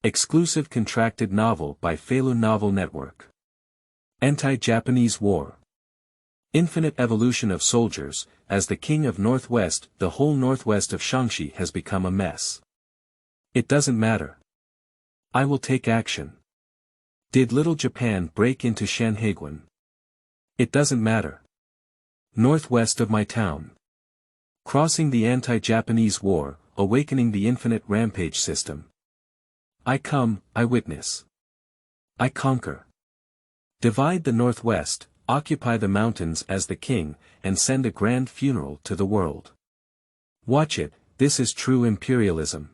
Exclusive contracted novel by Feilu Novel Network. Anti-Japanese War. Infinite evolution of soldiers. As the king of Northwest, the whole northwest of Shanxi has become a mess. It doesn't matter. I will take action. Did Little Japan break into Shanhaiguan? It doesn't matter. Northwest of my town. Crossing the anti-Japanese war, awakening the Infinite Rampage System. I come, I witness. I conquer. Divide the Northwest, occupy the mountains as the king, and send a grand funeral to the world. Watch it, this is true imperialism.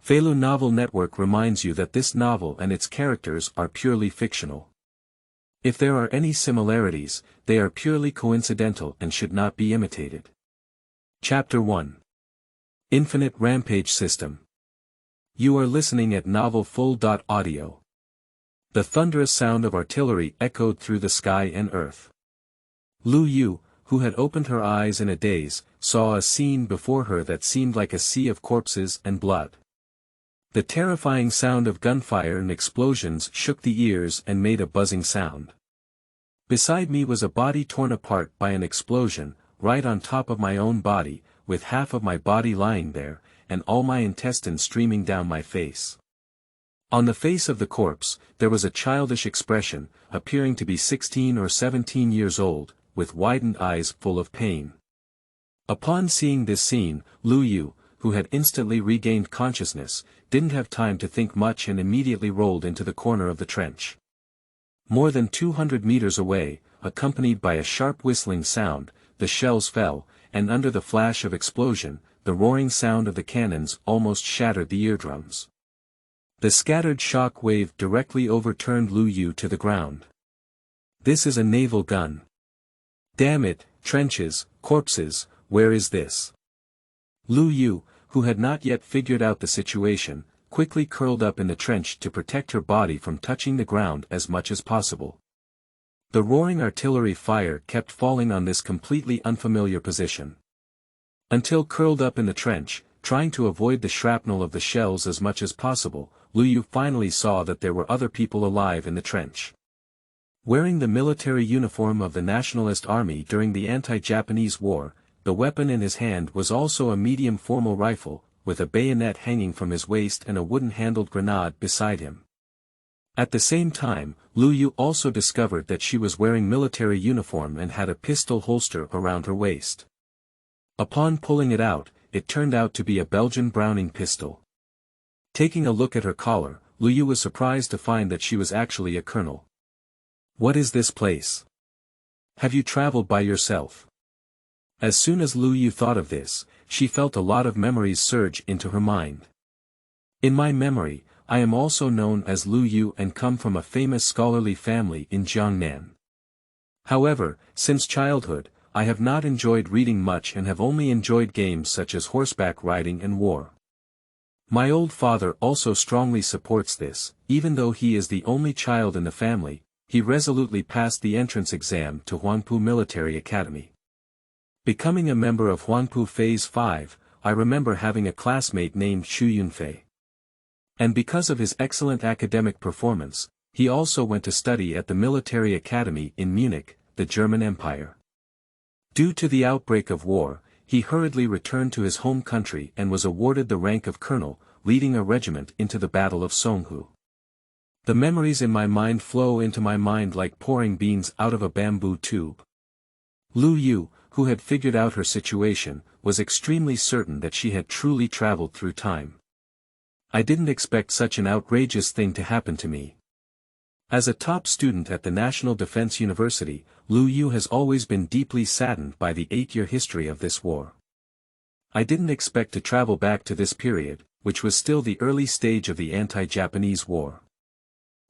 Feilu Novel Network reminds you that this novel and its characters are purely fictional. If there are any similarities, they are purely coincidental and should not be imitated. Chapter 1. Infinite Rampage System. You are listening at novelfull.audio. The thunderous sound of artillery echoed through the sky and earth. Lu Yu, who had opened her eyes in a daze, saw a scene before her that seemed like a sea of corpses and blood. The terrifying sound of gunfire and explosions shook the ears and made a buzzing sound. Beside me was a body torn apart by an explosion, right on top of my own body, with half of my body lying there, and all my intestines streaming down my face. On the face of the corpse, there was a childish expression, appearing to be 16 or 17 years old, with widened eyes full of pain. Upon seeing this scene, Lu Yu, who had instantly regained consciousness, didn't have time to think much and immediately rolled into the corner of the trench. More than 200 meters away, accompanied by a sharp whistling sound, the shells fell, and under the flash of explosion, the roaring sound of the cannons almost shattered the eardrums. The scattered shock wave directly overturned Lu Yu to the ground. This is a naval gun. Damn it, trenches, corpses, where is this? Lu Yu, who had not yet figured out the situation, quickly curled up in the trench to protect her body from touching the ground as much as possible. The roaring artillery fire kept falling on this completely unfamiliar position. Until curled up in the trench, trying to avoid the shrapnel of the shells as much as possible, Lu Yu finally saw that there were other people alive in the trench. Wearing the military uniform of the Nationalist Army during the anti-Japanese war, the weapon in his hand was also a medium formal rifle, with a bayonet hanging from his waist and a wooden-handled grenade beside him. At the same time, Lu Yu also discovered that she was wearing military uniform and had a pistol holster around her waist. Upon pulling it out, it turned out to be a Belgian Browning pistol. Taking a look at her collar, Lu Yu was surprised to find that she was actually a colonel. What is this place? Have you traveled by yourself? As soon as Lu Yu thought of this, she felt a lot of memories surge into her mind. In my memory, I am also known as Lu Yu and come from a famous scholarly family in Jiangnan. However, since childhood, I have not enjoyed reading much and have only enjoyed games such as horseback riding and war. My old father also strongly supports this, even though he is the only child in the family. He resolutely passed the entrance exam to Huangpu Military Academy. Becoming a member of Huangpu Phase 5, I remember having a classmate named Xu Yunfei. And because of his excellent academic performance, he also went to study at the military academy in Munich, the German Empire. Due to the outbreak of war, he hurriedly returned to his home country and was awarded the rank of colonel, leading a regiment into the Battle of Songhu. The memories in my mind flow into my mind like pouring beans out of a bamboo tube. Lu Yu, who had figured out her situation, was extremely certain that she had truly traveled through time. I didn't expect such an outrageous thing to happen to me. As a top student at the National Defense University, Lu Yu has always been deeply saddened by the 8-year history of this war. I didn't expect to travel back to this period, which was still the early stage of the anti-Japanese war.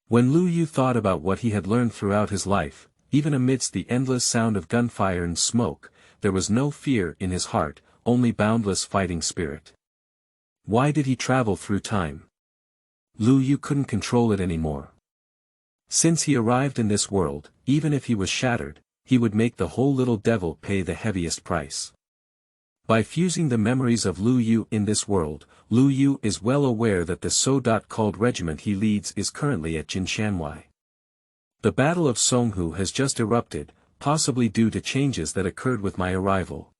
When Lu Yu thought about what he had learned throughout his life, even amidst the endless sound of gunfire and smoke, there was no fear in his heart, only boundless fighting spirit. Why did he travel through time? Lu Yu couldn't control it anymore. Since he arrived in this world, even if he was shattered, he would make the whole little devil pay the heaviest price. By fusing the memories of Liu Yu in this world, Liu Yu is well aware that the so-called regiment he leads is currently at Jinshanwai. The Battle of Songhu has just erupted, possibly due to changes that occurred with my arrival.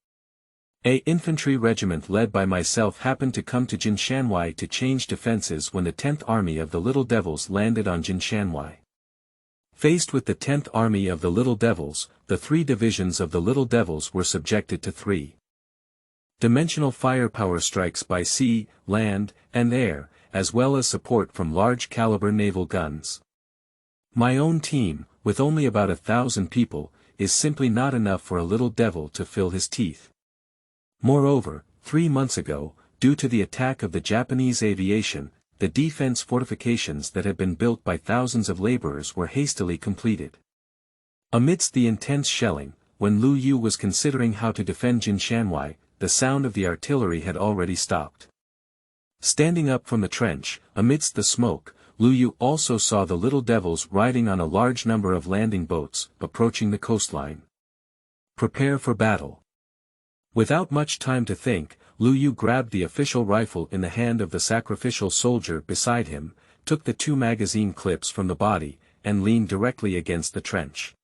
A infantry regiment led by myself happened to come to Jinshanwai to change defenses when the 10th Army of the Little Devils landed on Jinshanwai. Faced with the 10th Army of the Little Devils, the 3 divisions of the Little Devils were subjected to 3-dimensional firepower strikes by sea, land, and air, as well as support from large-caliber naval guns. My own team, with only about 1,000 people, is simply not enough for a Little Devil to fill his teeth. Moreover, 3 months ago, due to the attack of the Japanese aviation, the defense fortifications that had been built by thousands of laborers were hastily completed. Amidst the intense shelling, when Liu Yu was considering how to defend Jinshanwai, the sound of the artillery had already stopped. Standing up from the trench, amidst the smoke, Liu Yu also saw the Little Devils riding on a large number of landing boats, approaching the coastline. Prepare for battle. Without much time to think, Liu Yu grabbed the official rifle in the hand of the sacrificial soldier beside him, took the 2 magazine clips from the body, and leaned directly against the trench.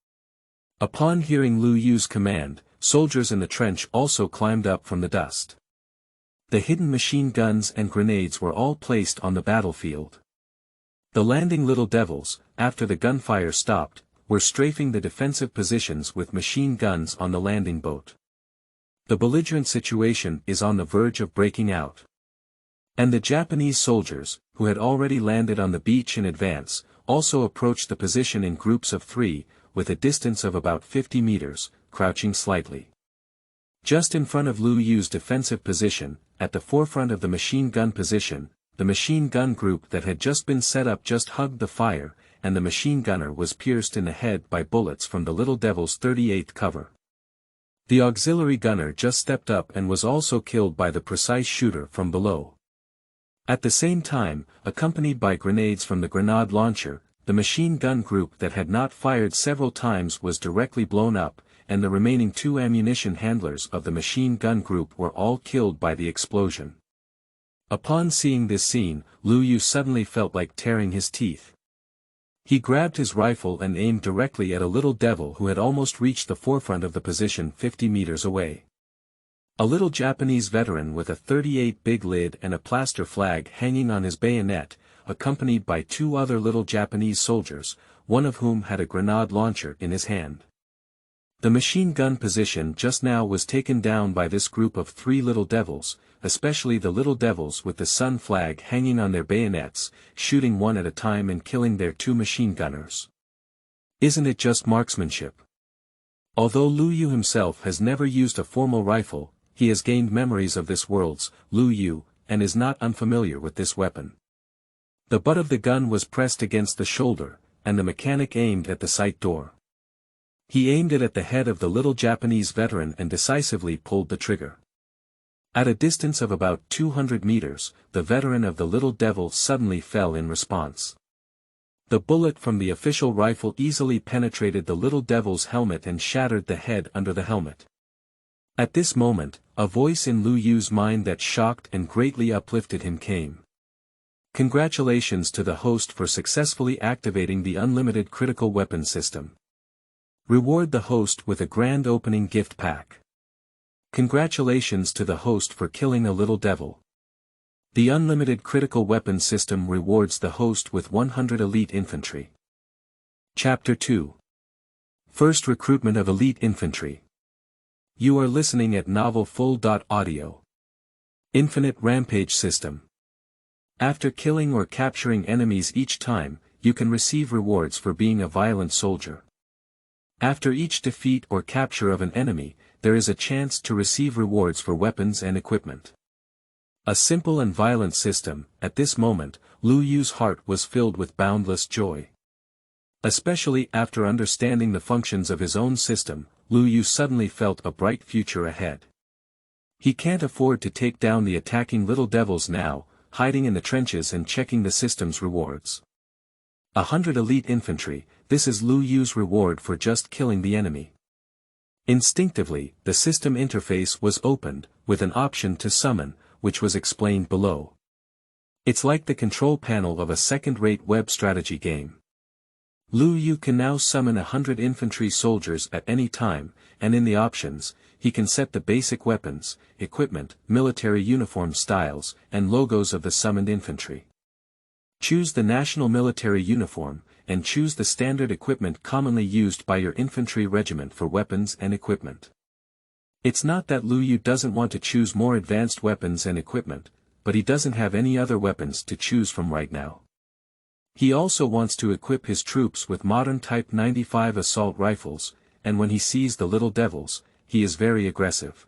Upon hearing Liu Yu's command, soldiers in the trench also climbed up from the dust. The hidden machine guns and grenades were all placed on the battlefield. The landing Little Devils, after the gunfire stopped, were strafing the defensive positions with machine guns on the landing boat. The belligerent situation is on the verge of breaking out. And the Japanese soldiers, who had already landed on the beach in advance, also approached the position in groups of 3, with a distance of about 50 meters, crouching slightly. Just in front of Liu Yu's defensive position, at the forefront of the machine gun position, the machine gun group that had just been set up just hugged the fire, and the machine gunner was pierced in the head by bullets from the Little Devil's 38th cover. The auxiliary gunner just stepped up and was also killed by the precise shooter from below. At the same time, accompanied by grenades from the grenade launcher, the machine gun group that had not fired several times was directly blown up, and the remaining 2 ammunition handlers of the machine gun group were all killed by the explosion. Upon seeing this scene, Liu Yu suddenly felt like tearing his teeth. He grabbed his rifle and aimed directly at a Little Devil who had almost reached the forefront of the position 50 meters away. A little Japanese veteran with a .38 big lid and a plaster flag hanging on his bayonet, accompanied by 2 other little Japanese soldiers, one of whom had a grenade launcher in his hand. The machine gun position just now was taken down by this group of 3 Little Devils, especially the Little Devils with the sun flag hanging on their bayonets, shooting one at a time and killing their 2 machine gunners. Isn't it just marksmanship? Although Liu Yu himself has never used a formal rifle, he has gained memories of this world's Liu Yu, and is not unfamiliar with this weapon. The butt of the gun was pressed against the shoulder, and the mechanic aimed at the sight door. He aimed it at the head of the little Japanese veteran and decisively pulled the trigger. At a distance of about 200 meters, the veteran of the Little Devil suddenly fell in response. The bullet from the official rifle easily penetrated the Little Devil's helmet and shattered the head under the helmet. At this moment, a voice in Liu Yu's mind that shocked and greatly uplifted him came. Congratulations to the host for successfully activating the unlimited critical weapon system. Reward the host with a grand opening gift pack. Congratulations to the host for killing a Little Devil. The unlimited critical weapon system rewards the host with 100 elite infantry. Chapter 2. First recruitment of elite infantry. You are listening at novelfull.audio. Infinite Rampage System. After killing or capturing enemies each time, you can receive rewards for being a violent soldier. After each defeat or capture of an enemy, there is a chance to receive rewards for weapons and equipment. A simple and violent system. At this moment, Liu Yu's heart was filled with boundless joy. Especially after understanding the functions of his own system, Liu Yu suddenly felt a bright future ahead. He can't afford to take down the attacking Little Devils now, hiding in the trenches and checking the system's rewards. 100 elite infantry, this is Liu Yu's reward for just killing the enemy. Instinctively, the system interface was opened, with an option to summon, which was explained below. It's like the control panel of a second-rate web strategy game. Lu Yu can now summon 100 infantry soldiers at any time, and in the options, he can set the basic weapons, equipment, military uniform styles, and logos of the summoned infantry. Choose the national military uniform, and choose the standard equipment commonly used by your infantry regiment for weapons and equipment. It's not that Lu Yu doesn't want to choose more advanced weapons and equipment, but he doesn't have any other weapons to choose from right now. He also wants to equip his troops with modern Type 95 assault rifles, and when he sees the little devils, he is very aggressive.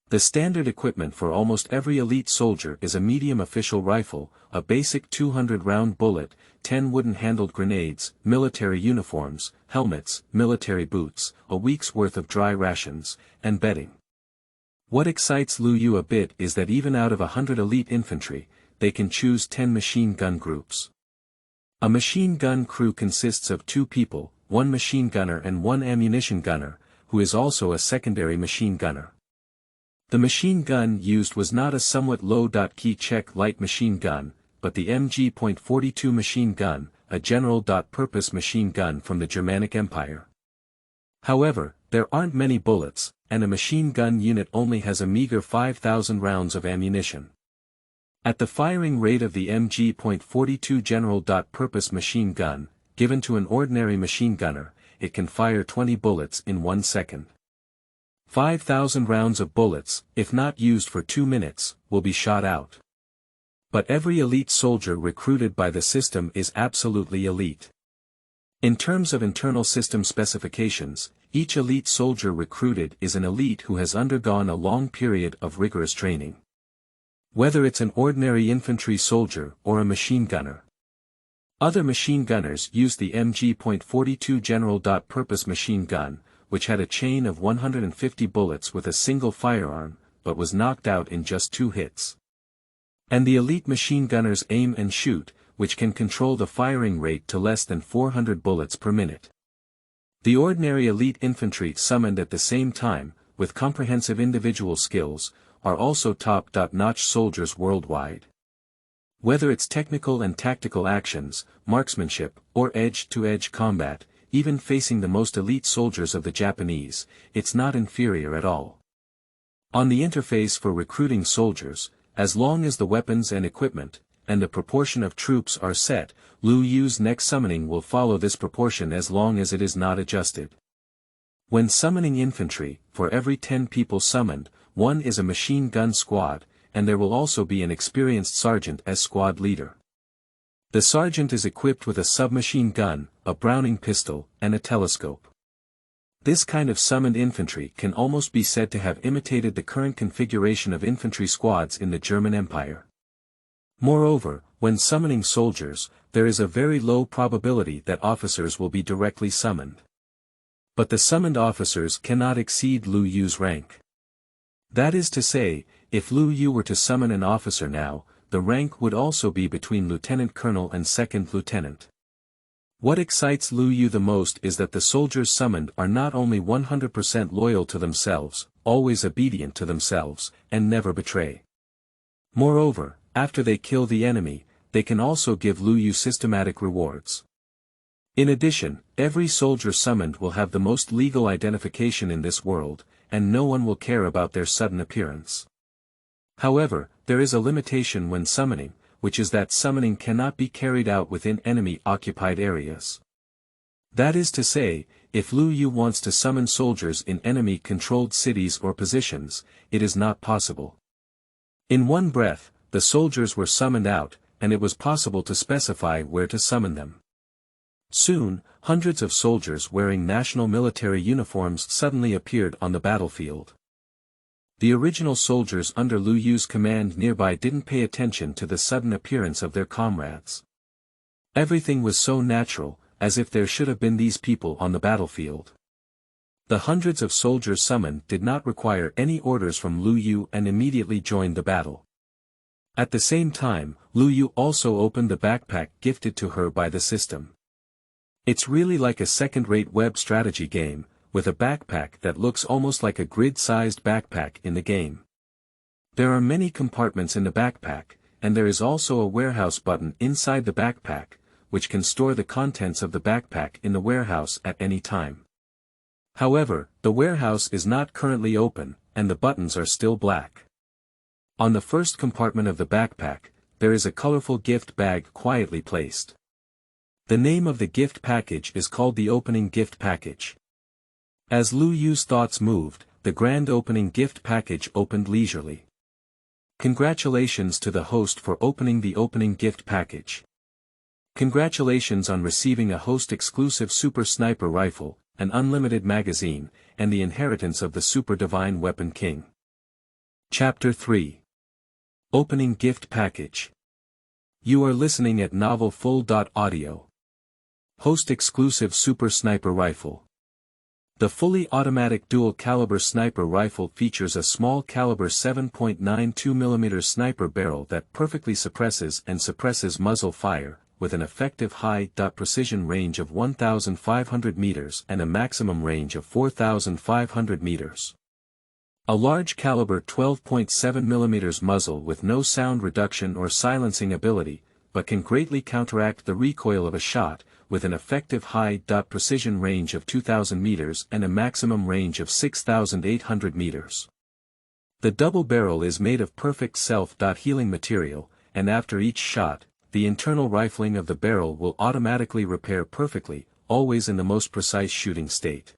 The standard equipment for almost every elite soldier is a medium official rifle, a basic 200-round bullet, 10 wooden-handled grenades, military uniforms, helmets, military boots, a week's worth of dry rations, and bedding. What excites Lu Yu a bit is that even out of 100 elite infantry, they can choose 10 machine gun groups. A machine gun crew consists of 2 people, 1 machine gunner and 1 ammunition gunner, who is also a secondary machine gunner. The machine gun used was not a somewhat low-key check light machine gun, but the MG.42 machine gun, a general-purpose machine gun from the Germanic Empire. However, there aren't many bullets, and a machine gun unit only has a meager 5,000 rounds of ammunition. At the firing rate of the MG.42 general-purpose machine gun, given to an ordinary machine gunner, it can fire 20 bullets in 1 second. 5,000 rounds of bullets, if not used for 2 minutes, will be shot out. But every elite soldier recruited by the system is absolutely elite. In terms of internal system specifications, each elite soldier recruited is an elite who has undergone a long period of rigorous training. Whether it's an ordinary infantry soldier or a machine gunner. Other machine gunners used the MG.42 general-purpose machine gun, which had a chain of 150 bullets with a single firearm, but was knocked out in just 2 hits. And the elite machine gunners aim and shoot, which can control the firing rate to less than 400 bullets per minute. The ordinary elite infantry summoned at the same time, with comprehensive individual skills, are also top-notch soldiers worldwide. Whether it's technical and tactical actions, marksmanship, or edge-to-edge combat, even facing the most elite soldiers of the Japanese, it's not inferior at all. On the interface for recruiting soldiers, as long as the weapons and equipment, and the proportion of troops are set, Lu Yu's next summoning will follow this proportion as long as it is not adjusted. When summoning infantry, for every 10 people summoned, 1 is a machine gun squad, and there will also be an experienced sergeant as squad leader. The sergeant is equipped with a submachine gun, a Browning pistol, and a telescope. This kind of summoned infantry can almost be said to have imitated the current configuration of infantry squads in the German Empire. Moreover, when summoning soldiers, there is a very low probability that officers will be directly summoned. But the summoned officers cannot exceed Lu Yu's rank. That is to say, if Lu Yu were to summon an officer now, the rank would also be between lieutenant colonel and second lieutenant. What excites Lu Yu the most is that the soldiers summoned are not only 100% loyal to themselves, always obedient to themselves, and never betray. Moreover, after they kill the enemy, they can also give Lu Yu systematic rewards. In addition, every soldier summoned will have the most legal identification in this world, and no one will care about their sudden appearance. However, there is a limitation when summoning, which is that summoning cannot be carried out within enemy-occupied areas. That is to say, if Lu Yu wants to summon soldiers in enemy-controlled cities or positions, it is not possible. In one breath, the soldiers were summoned out, and it was possible to specify where to summon them. Soon, hundreds of soldiers wearing national military uniforms suddenly appeared on the battlefield. The original soldiers under Lu Yu's command nearby didn't pay attention to the sudden appearance of their comrades. Everything was so natural, as if there should have been these people on the battlefield. The hundreds of soldiers summoned did not require any orders from Lu Yu and immediately joined the battle. At the same time, Lu Yu also opened the backpack gifted to her by the system. It's really like a second-rate web strategy game, with a backpack that looks almost like a grid-sized backpack in the game. There are many compartments in the backpack, and there is also a warehouse button inside the backpack, which can store the contents of the backpack in the warehouse at any time. However, the warehouse is not currently open, and the buttons are still black. On the first compartment of the backpack, there is a colorful gift bag quietly placed. The name of the gift package is called the opening gift package. As Lu Yu's thoughts moved, the grand opening gift package opened leisurely. Congratulations to the host for opening the opening gift package. Congratulations on receiving a host-exclusive Super Sniper Rifle, an unlimited magazine, and the inheritance of the Super Divine Weapon King. Chapter 3. Opening Gift Package. You are listening at Novel Full.audio. Host-exclusive Super Sniper Rifle. The fully automatic dual-caliber sniper rifle features a small-caliber 7.92mm sniper barrel that perfectly suppresses muzzle fire, with an effective high-precision range of 1,500 meters and a maximum range of 4,500 meters. A large-caliber 12.7mm muzzle with no sound reduction or silencing ability, but can greatly counteract the recoil of a shot, with an effective high-precision range of 2,000 meters and a maximum range of 6,800 meters. The double barrel is made of perfect self-healing material, and after each shot, the internal rifling of the barrel will automatically repair perfectly, always in the most precise shooting state.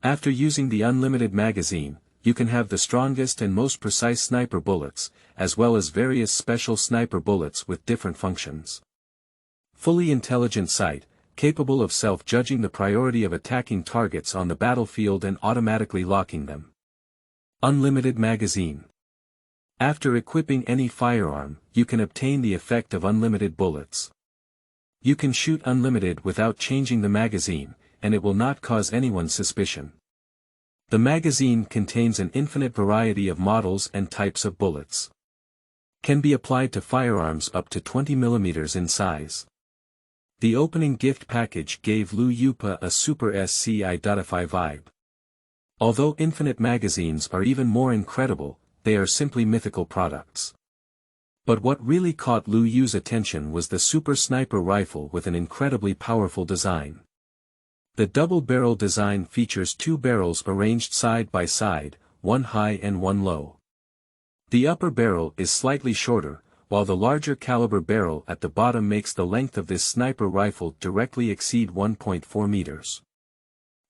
After using the unlimited magazine, you can have the strongest and most precise sniper bullets, as well as various special sniper bullets with different functions. Fully intelligent sight, capable of self-judging the priority of attacking targets on the battlefield and automatically locking them. Unlimited magazine. After equipping any firearm, you can obtain the effect of unlimited bullets. You can shoot unlimited without changing the magazine, and it will not cause anyone's suspicion. The magazine contains an infinite variety of models and types of bullets. Can be applied to firearms up to 20 mm in size. The opening gift package gave Lu Yupa a Super Sci-Fi vibe. Although infinite magazines are even more incredible, they are simply mythical products. But what really caught Lu Yu's attention was the Super Sniper Rifle with an incredibly powerful design. The double-barrel design features two barrels arranged side by side, one high and one low. The upper barrel is slightly shorter, while the larger caliber barrel at the bottom makes the length of this sniper rifle directly exceed 1.4 meters.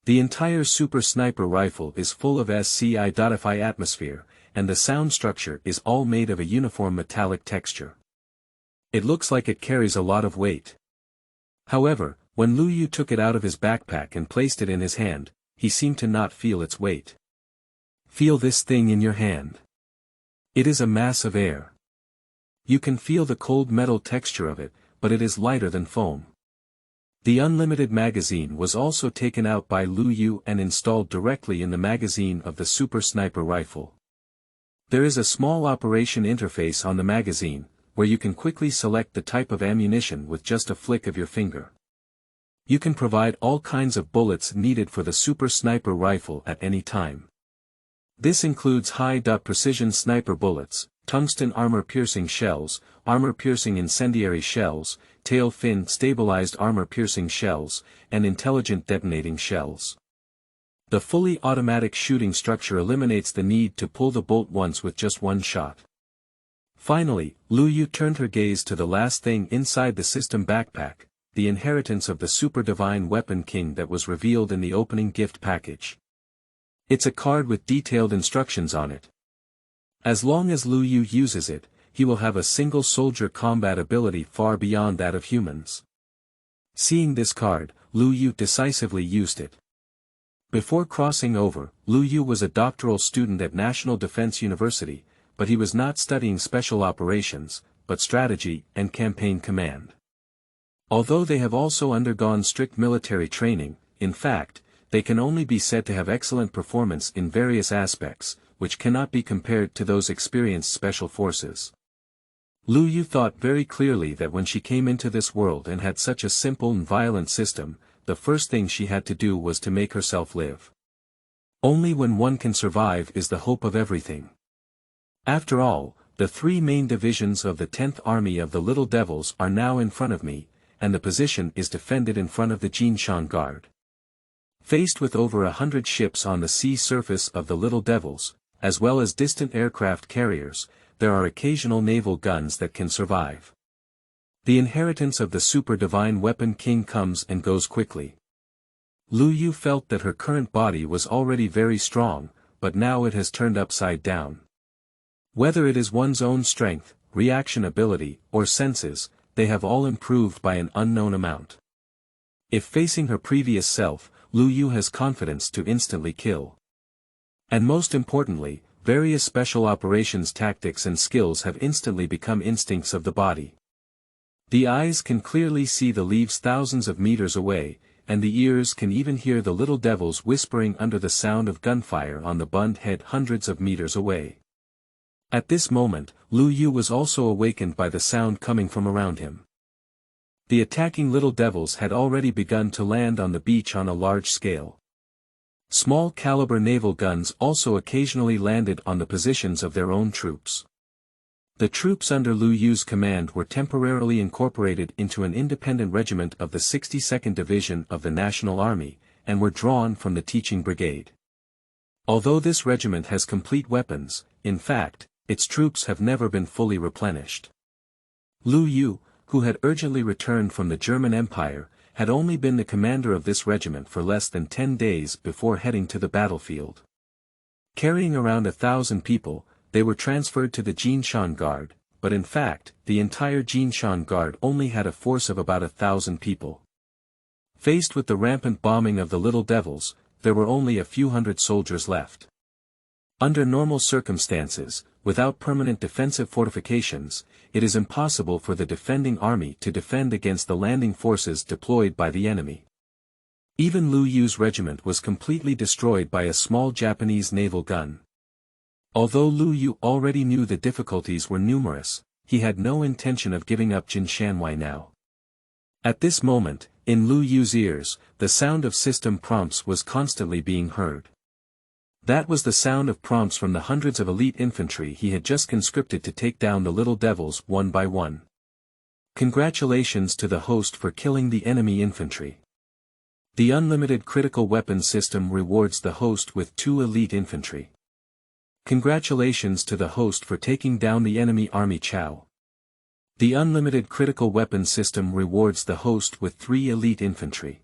The entire Super Sniper Rifle is full of Sci-Fi atmosphere, and the sound structure is all made of a uniform metallic texture. It looks like it carries a lot of weight. However, when Lu Yu took it out of his backpack and placed it in his hand, he seemed to not feel its weight. Feel this thing in your hand. It is a mass of air. You can feel the cold metal texture of it, but it is lighter than foam. The unlimited magazine was also taken out by Lu Yu and installed directly in the magazine of the Super Sniper Rifle. There is a small operation interface on the magazine, where you can quickly select the type of ammunition with just a flick of your finger. You can provide all kinds of bullets needed for the Super Sniper Rifle at any time. This includes high-precision sniper bullets, tungsten armor-piercing shells, armor-piercing incendiary shells, tail-fin stabilized armor-piercing shells, and intelligent detonating shells. The fully automatic shooting structure eliminates the need to pull the bolt once with just one shot. Finally, Lu Yu turned her gaze to the last thing inside the system backpack, the inheritance of the Super Divine Weapon King that was revealed in the opening gift package. It's a card with detailed instructions on it. As long as Lu Yu uses it, he will have a single soldier combat ability far beyond that of humans. Seeing this card, Lu Yu decisively used it. Before crossing over, Lu Yu was a doctoral student at National Defense University, but he was not studying special operations, but strategy and campaign command. Although they have also undergone strict military training, in fact, they can only be said to have excellent performance in various aspects, which cannot be compared to those experienced special forces. Lu Yu thought very clearly that when she came into this world and had such a simple and violent system, the first thing she had to do was to make herself live. Only when one can survive is the hope of everything. After all, the three main divisions of the 10th Army of the Little Devils are now in front of me, and the position is defended in front of the Jinshan Guard. Faced with over 100 ships on the sea surface of the Little Devils, as well as distant aircraft carriers, there are occasional naval guns that can survive. The inheritance of the super divine weapon king comes and goes quickly. Lu Yu felt that her current body was already very strong, but now it has turned upside down. Whether it is one's own strength, reaction ability, or senses, they have all improved by an unknown amount. If facing her previous self, Lu Yu has confidence to instantly kill. And most importantly, various special operations tactics and skills have instantly become instincts of the body. The eyes can clearly see the leaves thousands of meters away, and the ears can even hear the little devils whispering under the sound of gunfire on the Bund head hundreds of meters away. At this moment, Lu Yu was also awakened by the sound coming from around him. The attacking little devils had already begun to land on the beach on a large scale. Small caliber naval guns also occasionally landed on the positions of their own troops. The troops under Lu Yu's command were temporarily incorporated into an independent regiment of the 62nd Division of the National Army, and were drawn from the teaching brigade. Although this regiment has complete weapons, in fact, its troops have never been fully replenished. Lu Yu, who had urgently returned from the German Empire, had only been the commander of this regiment for less than 10 days before heading to the battlefield. Carrying around 1,000 people, they were transferred to the Jinshan Guard, but in fact, the entire Jinshan Guard only had a force of about 1,000 people. Faced with the rampant bombing of the Little Devils, there were only a few hundred soldiers left. Under normal circumstances, without permanent defensive fortifications, it is impossible for the defending army to defend against the landing forces deployed by the enemy. Even Lu Yu's regiment was completely destroyed by a small Japanese naval gun. Although Lu Yu already knew the difficulties were numerous, he had no intention of giving up Jinshanwei now. At this moment, in Lu Yu's ears, the sound of system prompts was constantly being heard. That was the sound of prompts from the hundreds of elite infantry he had just conscripted to take down the little devils one by one. Congratulations to the host for killing the enemy infantry. The unlimited critical weapon system rewards the host with 2 elite infantry. Congratulations to the host for taking down the enemy army Chow. The unlimited critical weapon system rewards the host with 3 elite infantry.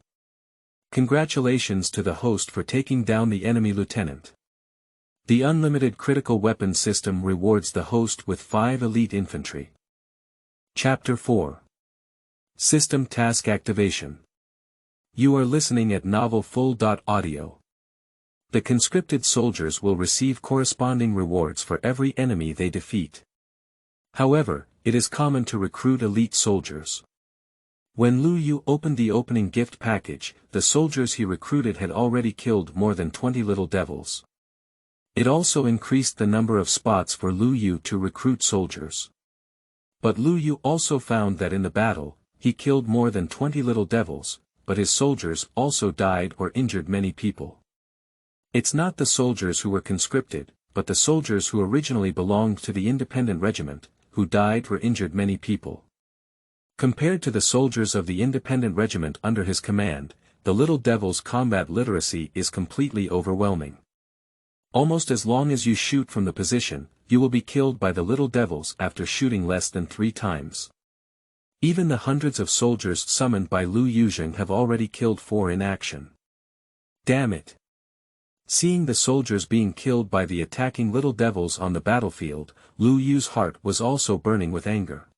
Congratulations to the host for taking down the enemy lieutenant. The unlimited critical weapon system rewards the host with 5 elite infantry. Chapter 4. System Task Activation. You are listening at novelfull.audio. The conscripted soldiers will receive corresponding rewards for every enemy they defeat. However, it is common to recruit elite soldiers. When Lu Yu opened the opening gift package, the soldiers he recruited had already killed more than 20 little devils. It also increased the number of spots for Lu Yu to recruit soldiers. But Lu Yu also found that in the battle, he killed more than 20 little devils, but his soldiers also died or injured many people. It's not the soldiers who were conscripted, but the soldiers who originally belonged to the independent regiment, who died or injured many people. Compared to the soldiers of the independent regiment under his command, the little devil's combat literacy is completely overwhelming. Almost as long as you shoot from the position, you will be killed by the little devils after shooting less than 3 times. Even the hundreds of soldiers summoned by Lu Yuzheng have already killed 4 in action. Damn it! Seeing the soldiers being killed by the attacking little devils on the battlefield, Lu Yu's heart was also burning with anger.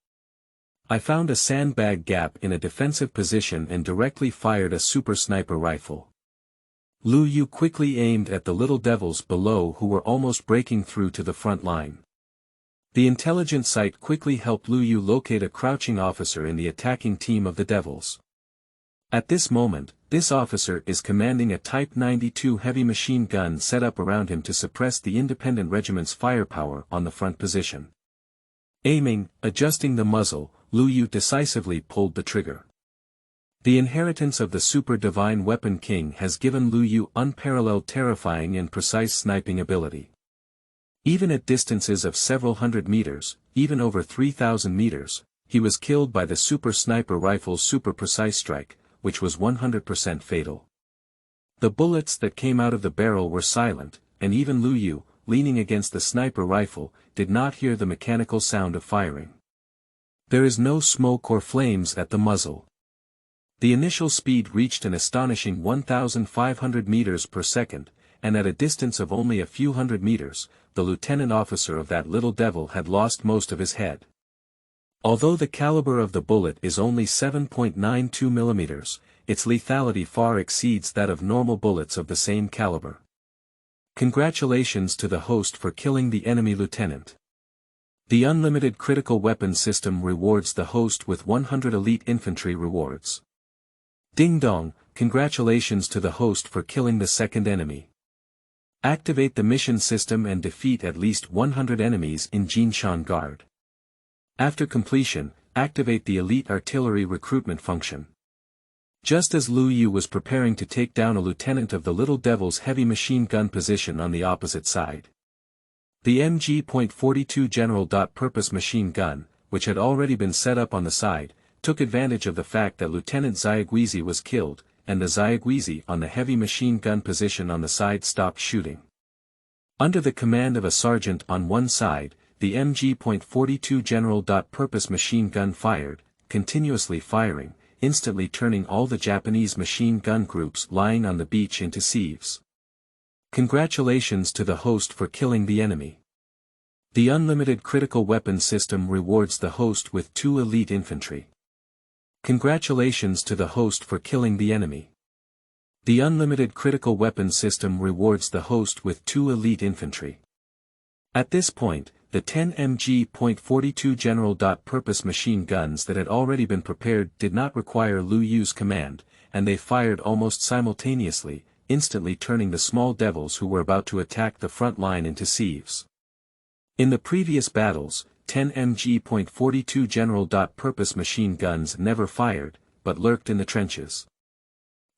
I found a sandbag gap in a defensive position and directly fired a super sniper rifle. Lu Yu quickly aimed at the little devils below who were almost breaking through to the front line. The intelligent sight quickly helped Lu Yu locate a crouching officer in the attacking team of the devils. At this moment, this officer is commanding a Type 92 heavy machine gun set up around him to suppress the independent regiment's firepower on the front position. Aiming, adjusting the muzzle, Lu Yu decisively pulled the trigger. The inheritance of the Super Divine Weapon King has given Lu Yu unparalleled terrifying and precise sniping ability. Even at distances of several hundred meters, even over 3,000 meters, he was killed by the Super Sniper Rifle's super precise strike, which was 100% fatal. The bullets that came out of the barrel were silent, and even Lu Yu, leaning against the sniper rifle, did not hear the mechanical sound of firing. There is no smoke or flames at the muzzle. The initial speed reached an astonishing 1,500 meters per second, and at a distance of only a few hundred meters, the lieutenant officer of that little devil had lost most of his head. Although the caliber of the bullet is only 7.92 millimeters, its lethality far exceeds that of normal bullets of the same caliber. Congratulations to the host for killing the enemy lieutenant. The unlimited critical weapon system rewards the host with 100 elite infantry rewards. Ding dong, congratulations to the host for killing the second enemy. Activate the mission system and defeat at least 100 enemies in Jinshan Guard. After completion, activate the elite artillery recruitment function. Just as Lu Yu was preparing to take down a lieutenant of the Little Devil's heavy machine gun position on the opposite side, the MG.42 general-purpose machine gun, which had already been set up on the side, took advantage of the fact that Lieutenant Xiaoguizi was killed, and the Xiaoguizi on the heavy machine gun position on the side stopped shooting. Under the command of a sergeant on one side, the MG.42 general-purpose machine gun fired, continuously firing, instantly turning all the Japanese machine gun groups lying on the beach into sieves. Congratulations to the host for killing the enemy. The unlimited critical weapon system rewards the host with 2 elite infantry. Congratulations to the host for killing the enemy. The unlimited critical weapon system rewards the host with 2 elite infantry. At this point, the 10 MG.42 general-purpose machine guns that had already been prepared did not require Lu Yu's command, and they fired almost simultaneously, instantly turning the small devils who were about to attack the front line into sieves. In the previous battles, 10 MG.42 general-purpose machine guns never fired, but lurked in the trenches.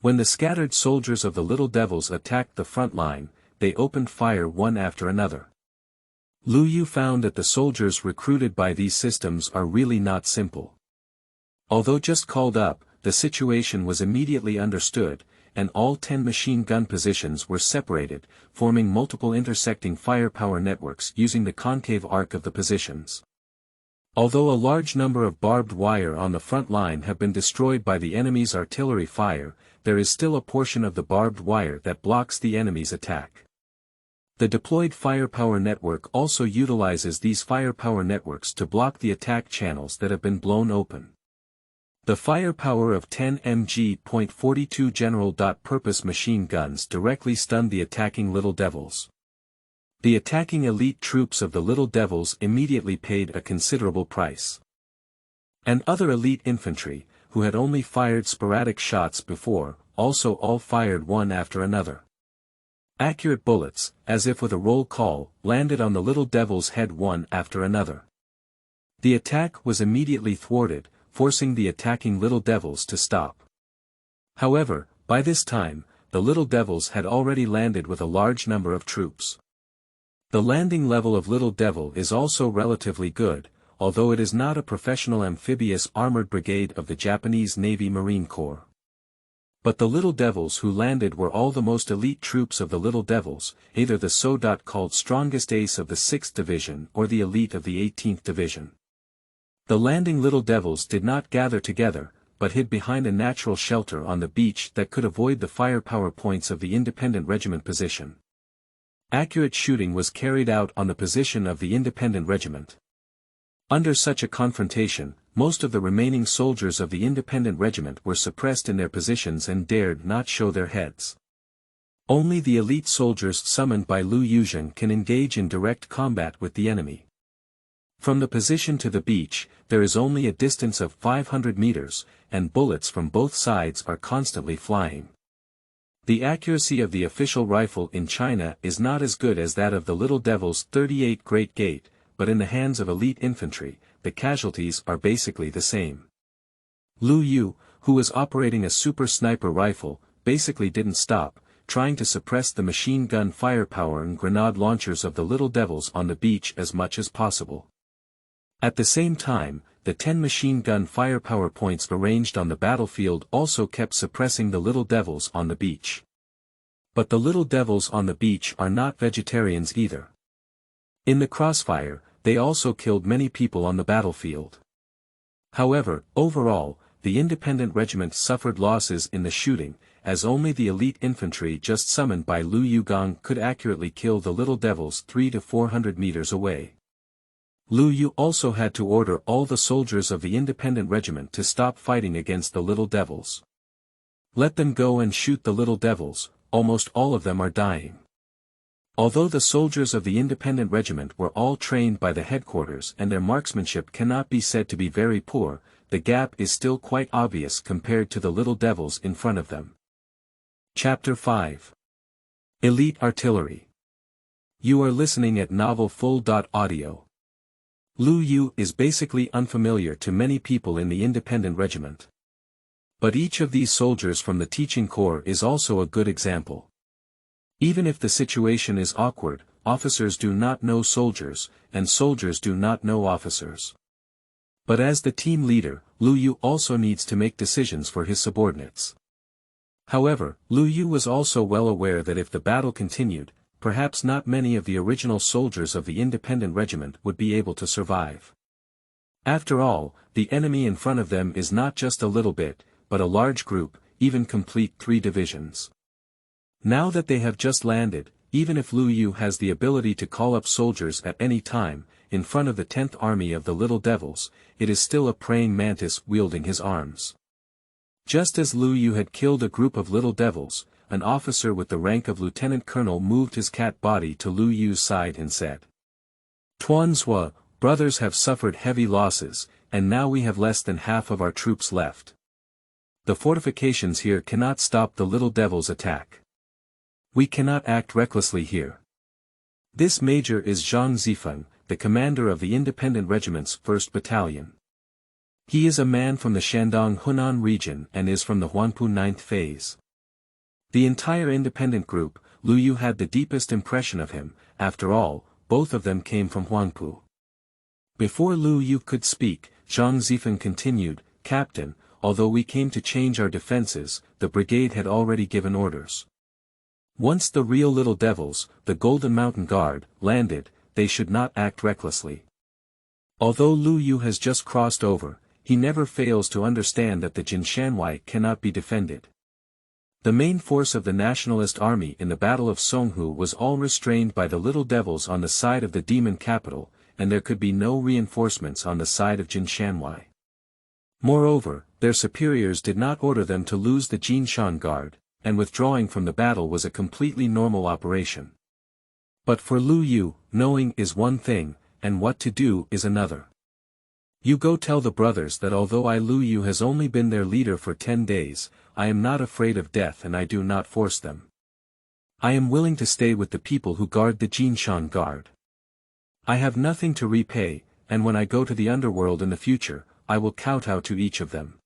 When the scattered soldiers of the Little Devils attacked the front line, they opened fire one after another. Lu Yu found that the soldiers recruited by these systems are really not simple. Although just called up, the situation was immediately understood, and all 10 machine gun positions were separated, forming multiple intersecting firepower networks using the concave arc of the positions. Although a large number of barbed wire on the front line have been destroyed by the enemy's artillery fire, there is still a portion of the barbed wire that blocks the enemy's attack. The deployed firepower network also utilizes these firepower networks to block the attack channels that have been blown open. The firepower of 10 MG.42 general-purpose machine guns directly stunned the attacking Little Devils. The attacking elite troops of the Little Devils immediately paid a considerable price. And other elite infantry, who had only fired sporadic shots before, also all fired one after another. Accurate bullets, as if with a roll call, landed on the Little Devil's head one after another. The attack was immediately thwarted, forcing the attacking Little Devils to stop. However, by this time, the Little Devils had already landed with a large number of troops. The landing level of Little Devil is also relatively good, although it is not a professional amphibious armored brigade of the Japanese Navy Marine Corps. But the Little Devils who landed were all the most elite troops of the Little Devils, either the so-called strongest ace of the 6th Division or the elite of the 18th Division. The landing Little Devils did not gather together, but hid behind a natural shelter on the beach that could avoid the firepower points of the Independent Regiment position. Accurate shooting was carried out on the position of the Independent Regiment. Under such a confrontation, most of the remaining soldiers of the Independent Regiment were suppressed in their positions and dared not show their heads. Only the elite soldiers summoned by Liuchuan can engage in direct combat with the enemy. From the position to the beach, there is only a distance of 500 meters, and bullets from both sides are constantly flying. The accuracy of the official rifle in China is not as good as that of the Little Devil's 38 Great Gate, but in the hands of elite infantry, the casualties are basically the same. Lu Yu, who was operating a super sniper rifle, basically didn't stop, trying to suppress the machine gun firepower and grenade launchers of the little devils on the beach as much as possible. At the same time, the 10 machine gun firepower points arranged on the battlefield also kept suppressing the little devils on the beach. But the little devils on the beach are not vegetarians either. In the crossfire, they also killed many people on the battlefield. However, overall, the independent regiment suffered losses in the shooting, as only the elite infantry just summoned by Liuchuan could accurately kill the little devils 300 to 400 meters away. Liu Yu also had to order all the soldiers of the independent regiment to stop fighting against the little devils. Let them go and shoot the little devils, almost all of them are dying. Although the soldiers of the independent regiment were all trained by the headquarters and their marksmanship cannot be said to be very poor, the gap is still quite obvious compared to the little devils in front of them. Chapter 5. Elite Artillery. You are listening at novelfull.audio. Liu Yu is basically unfamiliar to many people in the independent regiment. But each of these soldiers from the teaching corps is also a good example. Even if the situation is awkward, officers do not know soldiers, and soldiers do not know officers. But as the team leader, Liu Yu also needs to make decisions for his subordinates. However, Liu Yu was also well aware that if the battle continued, perhaps not many of the original soldiers of the independent regiment would be able to survive. After all, the enemy in front of them is not just a little bit, but a large group, even complete 3 divisions. Now that they have just landed, even if Liu Yu has the ability to call up soldiers at any time, in front of the 10th Army of the Little Devils, it is still a praying mantis wielding his arms. Just as Liu Yu had killed a group of Little Devils, an officer with the rank of lieutenant colonel moved his cat body to Liu Yu's side and said, "Tuanzhua, brothers have suffered heavy losses, and now we have less than half of our troops left. The fortifications here cannot stop the Little Devils' attack. We cannot act recklessly here." This major is Zhang Zifeng, the commander of the independent regiment's 1st Battalion. He is a man from the Shandong Hunan region and is from the Huanpu 9th phase. The entire independent group, Liu Yu had the deepest impression of him. After all, both of them came from Huangpu. Before Liu Yu could speak, Zhang Zifeng continued, "Captain, although we came to change our defenses, the brigade had already given orders. Once the real Little Devils, the Golden Mountain Guard, landed, they should not act recklessly." Although Liu Yu has just crossed over, he never fails to understand that the Jinshanwai cannot be defended. The main force of the nationalist army in the Battle of Songhu was all restrained by the Little Devils on the side of the demon capital, and there could be no reinforcements on the side of Jinshanwai. Moreover, their superiors did not order them to lose the Jinshan Guard, and withdrawing from the battle was a completely normal operation. But for Liu Yu, knowing is one thing, and what to do is another. "You go tell the brothers that although Liu Yu has only been their leader for 10 days, I am not afraid of death and I do not force them. I am willing to stay with the people who guard the Jinshan Guard. I have nothing to repay, and when I go to the underworld in the future, I will kowtow to each of them.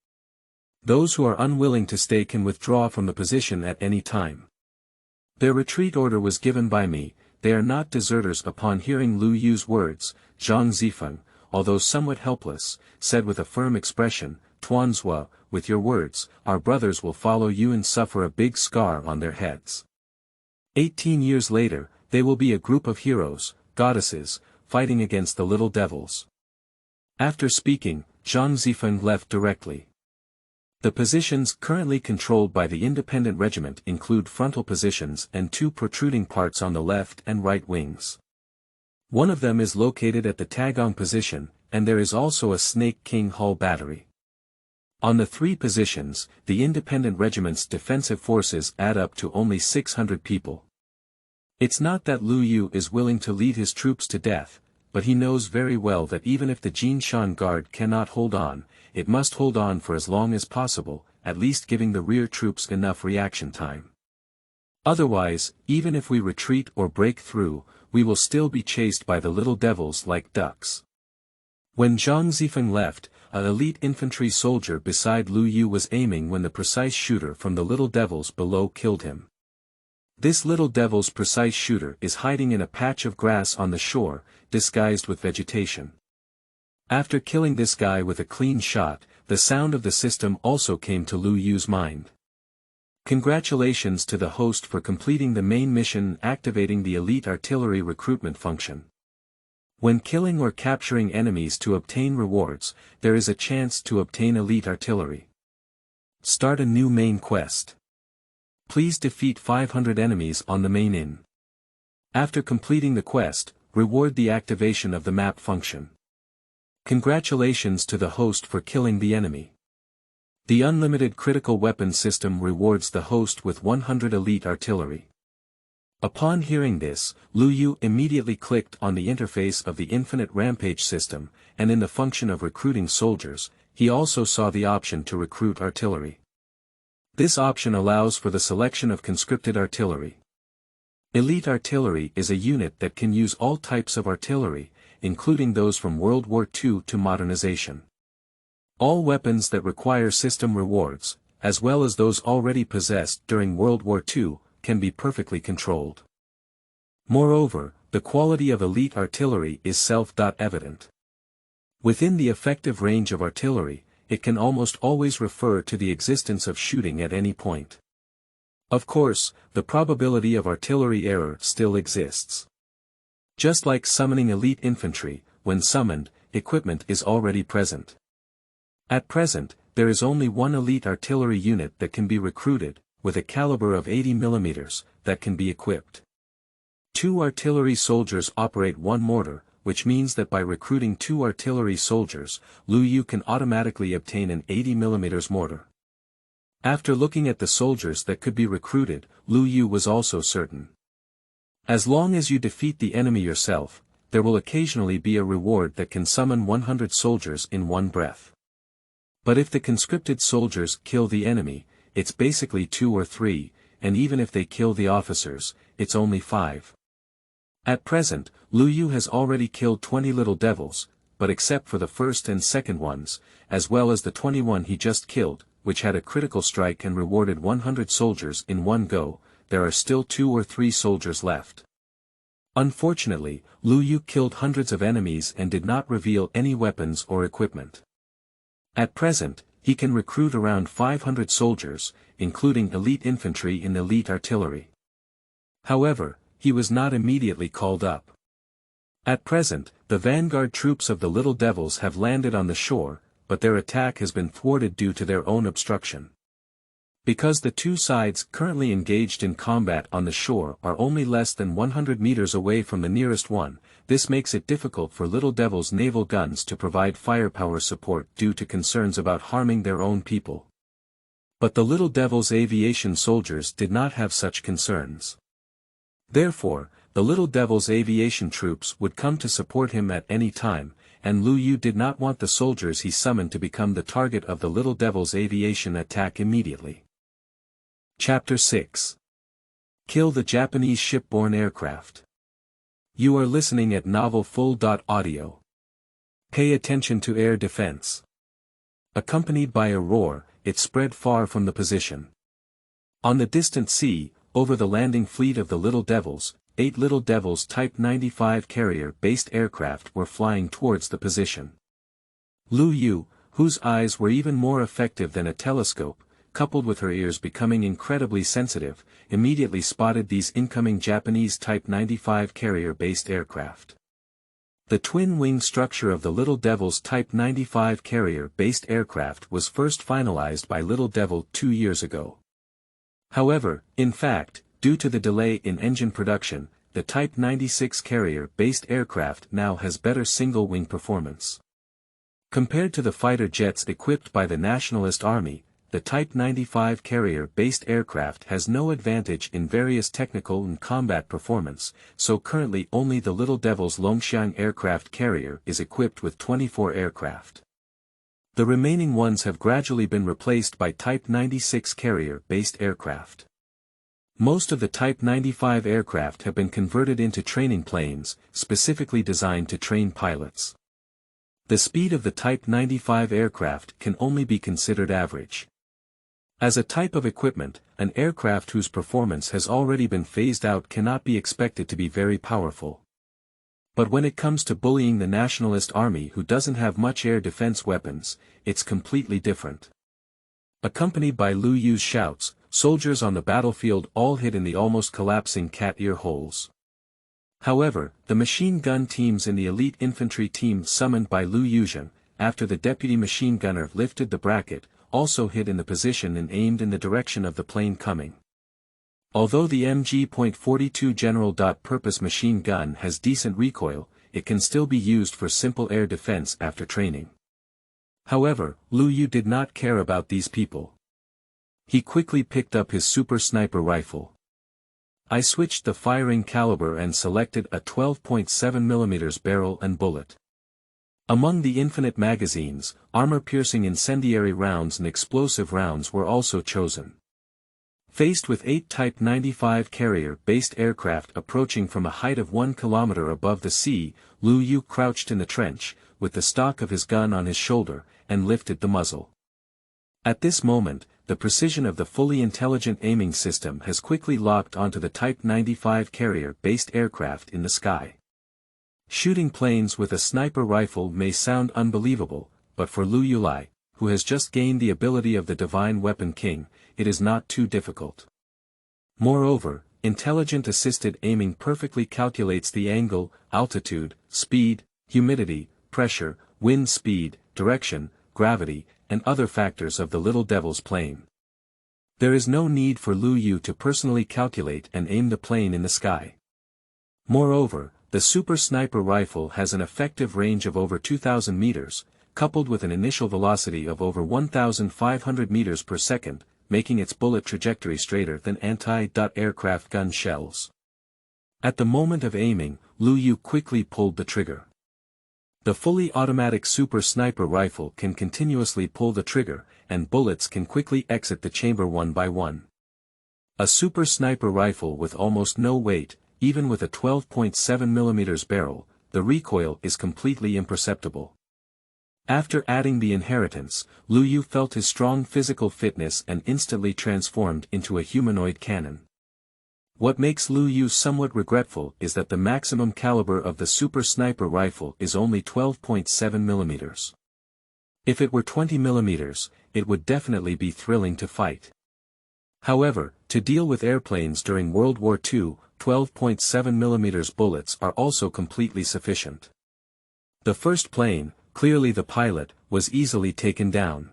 Those who are unwilling to stay can withdraw from the position at any time. Their retreat order was given by me, they are not deserters." Upon hearing Liu Yu's words, Zhang Zifeng, although somewhat helpless, said with a firm expression, "Tuanzhua, with your words, our brothers will follow you and suffer a big scar on their heads. 18 years later, they will be a group of heroes, goddesses, fighting against the Little Devils." After speaking, Zhang Zifeng left directly. The positions currently controlled by the independent regiment include frontal positions and 2 protruding parts on the left and right wings. One of them is located at the Tagong position, and there is also a Snake King Hull battery. On the 3 positions, the independent regiment's defensive forces add up to only 600 people. It's not that Liu Yu is willing to lead his troops to death, but he knows very well that even if the Jinshan Guard cannot hold on, it must hold on for as long as possible, at least giving the rear troops enough reaction time. Otherwise, even if we retreat or break through, we will still be chased by the Little Devils like ducks. When Zhang Zifeng left, an elite infantry soldier beside Lu Yu was aiming when the precise shooter from the little devils below killed him. This little devil's precise shooter is hiding in a patch of grass on the shore, disguised with vegetation. After killing this guy with a clean shot, the sound of the system also came to Lu Yu's mind. Congratulations to the host for completing the main mission and activating the elite artillery recruitment function. When killing or capturing enemies to obtain rewards, there is a chance to obtain elite artillery. Start a new main quest. Please defeat 500 enemies on the main inn. After completing the quest, reward the activation of the map function. Congratulations to the host for killing the enemy. The unlimited critical weapon system rewards the host with 100 elite artillery. Upon hearing this, Lu Yu immediately clicked on the interface of the Infinite Rampage System, and in the function of recruiting soldiers, he also saw the option to recruit artillery. This option allows for the selection of conscripted artillery. Elite artillery is a unit that can use all types of artillery, including those from World War II to modernization. All weapons that require system rewards, as well as those already possessed during World War II, can be perfectly controlled. Moreover, the quality of elite artillery is self-evident. Within the effective range of artillery, it can almost always refer to the existence of shooting at any point. Of course, the probability of artillery error still exists. Just like summoning elite infantry, when summoned, equipment is already present. At present, there is only one elite artillery unit that can be recruited, with a caliber of 80 mm, that can be equipped. 2 artillery soldiers operate 1 mortar, which means that by recruiting 2 artillery soldiers, Lu Yu can automatically obtain an 80 mm mortar. After looking at the soldiers that could be recruited, Lu Yu was also certain. As long as you defeat the enemy yourself, there will occasionally be a reward that can summon 100 soldiers in one breath. But if the conscripted soldiers kill the enemy, it's basically 2 or 3, and even if they kill the officers, it's only 5. At present, Lu Yu has already killed 20 little devils, but except for the first and second ones, as well as the 21 he just killed, which had a critical strike and rewarded 100 soldiers in one go, there are still 2 or 3 soldiers left. Unfortunately, Lu Yu killed hundreds of enemies and did not reveal any weapons or equipment. At present, he can recruit around 500 soldiers, including elite infantry and elite artillery. However, he was not immediately called up. At present, the vanguard troops of the Little Devils have landed on the shore, but their attack has been thwarted due to their own obstruction. Because the 2 sides currently engaged in combat on the shore are only less than 100 meters away from the nearest one, this makes it difficult for Little Devil's naval guns to provide firepower support due to concerns about harming their own people. But the Little Devil's aviation soldiers did not have such concerns. Therefore, the Little Devil's aviation troops would come to support him at any time, and Lu Yu did not want the soldiers he summoned to become the target of the Little Devil's aviation attack immediately. Chapter 6. Kill the Japanese shipborne aircraft. You are listening at novelfull.audio. Pay attention to air defense. Accompanied by a roar, it spread far from the position. On the distant sea, over the landing fleet of the Little Devils, 8 Little Devils Type 95 carrier-based aircraft were flying towards the position. Lu Yu, whose eyes were even more effective than a telescope, coupled with her ears becoming incredibly sensitive, immediately spotted these incoming Japanese Type 95 carrier-based aircraft. The twin-wing structure of the Little Devil's Type 95 carrier-based aircraft was first finalized by Little Devil 2 years ago. However, in fact, due to the delay in engine production, the Type 96 carrier-based aircraft now has better single-wing performance. Compared to the fighter jets equipped by the Nationalist Army, the Type 95 carrier-based aircraft has no advantage in various technical and combat performance, so currently only the Little Devil's Longxiang aircraft carrier is equipped with 24 aircraft. The remaining ones have gradually been replaced by Type 96 carrier-based aircraft. Most of the Type 95 aircraft have been converted into training planes, specifically designed to train pilots. The speed of the Type 95 aircraft can only be considered average. As a type of equipment, an aircraft whose performance has already been phased out cannot be expected to be very powerful. But when it comes to bullying the nationalist army who doesn't have much air defense weapons, it's completely different. Accompanied by Liu Yu's shouts, soldiers on the battlefield all hid in the almost collapsing cat ear holes. However, the machine gun teams in the elite infantry team summoned by Liuchuan, after the deputy machine gunner lifted the bracket, also hid in the position and aimed in the direction of the plane coming. Although the MG.42 general-purpose machine gun has decent recoil, it can still be used for simple air defense after training. However, Liu Yu did not care about these people. He quickly picked up his super sniper rifle. I switched the firing caliber and selected a 12.7mm barrel and bullet. Among the infinite magazines, armor-piercing incendiary rounds and explosive rounds were also chosen. Faced with 8 Type 95 carrier-based aircraft approaching from a height of 1 kilometer above the sea, Liu Yu crouched in the trench, with the stock of his gun on his shoulder, and lifted the muzzle. At this moment, the precision of the fully intelligent aiming system has quickly locked onto the Type 95 carrier-based aircraft in the sky. Shooting planes with a sniper rifle may sound unbelievable, but for Liu Yulai, who has just gained the ability of the Divine Weapon King, it is not too difficult. Moreover, intelligent assisted aiming perfectly calculates the angle, altitude, speed, humidity, pressure, wind speed, direction, gravity, and other factors of the little devil's plane. There is no need for Liu Yu to personally calculate and aim the plane in the sky. Moreover, the super sniper rifle has an effective range of over 2,000 meters, coupled with an initial velocity of over 1,500 meters per second, making its bullet trajectory straighter than anti-aircraft gun shells. At the moment of aiming, Liu Yu quickly pulled the trigger. The fully automatic super sniper rifle can continuously pull the trigger, and bullets can quickly exit the chamber one by one. A super sniper rifle with almost no weight, even with a 12.7mm barrel, the recoil is completely imperceptible. After adding the inheritance, Liu Yu felt his strong physical fitness and instantly transformed into a humanoid cannon. What makes Liu Yu somewhat regretful is that the maximum caliber of the super sniper rifle is only 12.7mm. If it were 20mm, it would definitely be thrilling to fight. However, to deal with airplanes during World War II, 12.7mm bullets are also completely sufficient. The first plane, clearly the pilot, was easily taken down.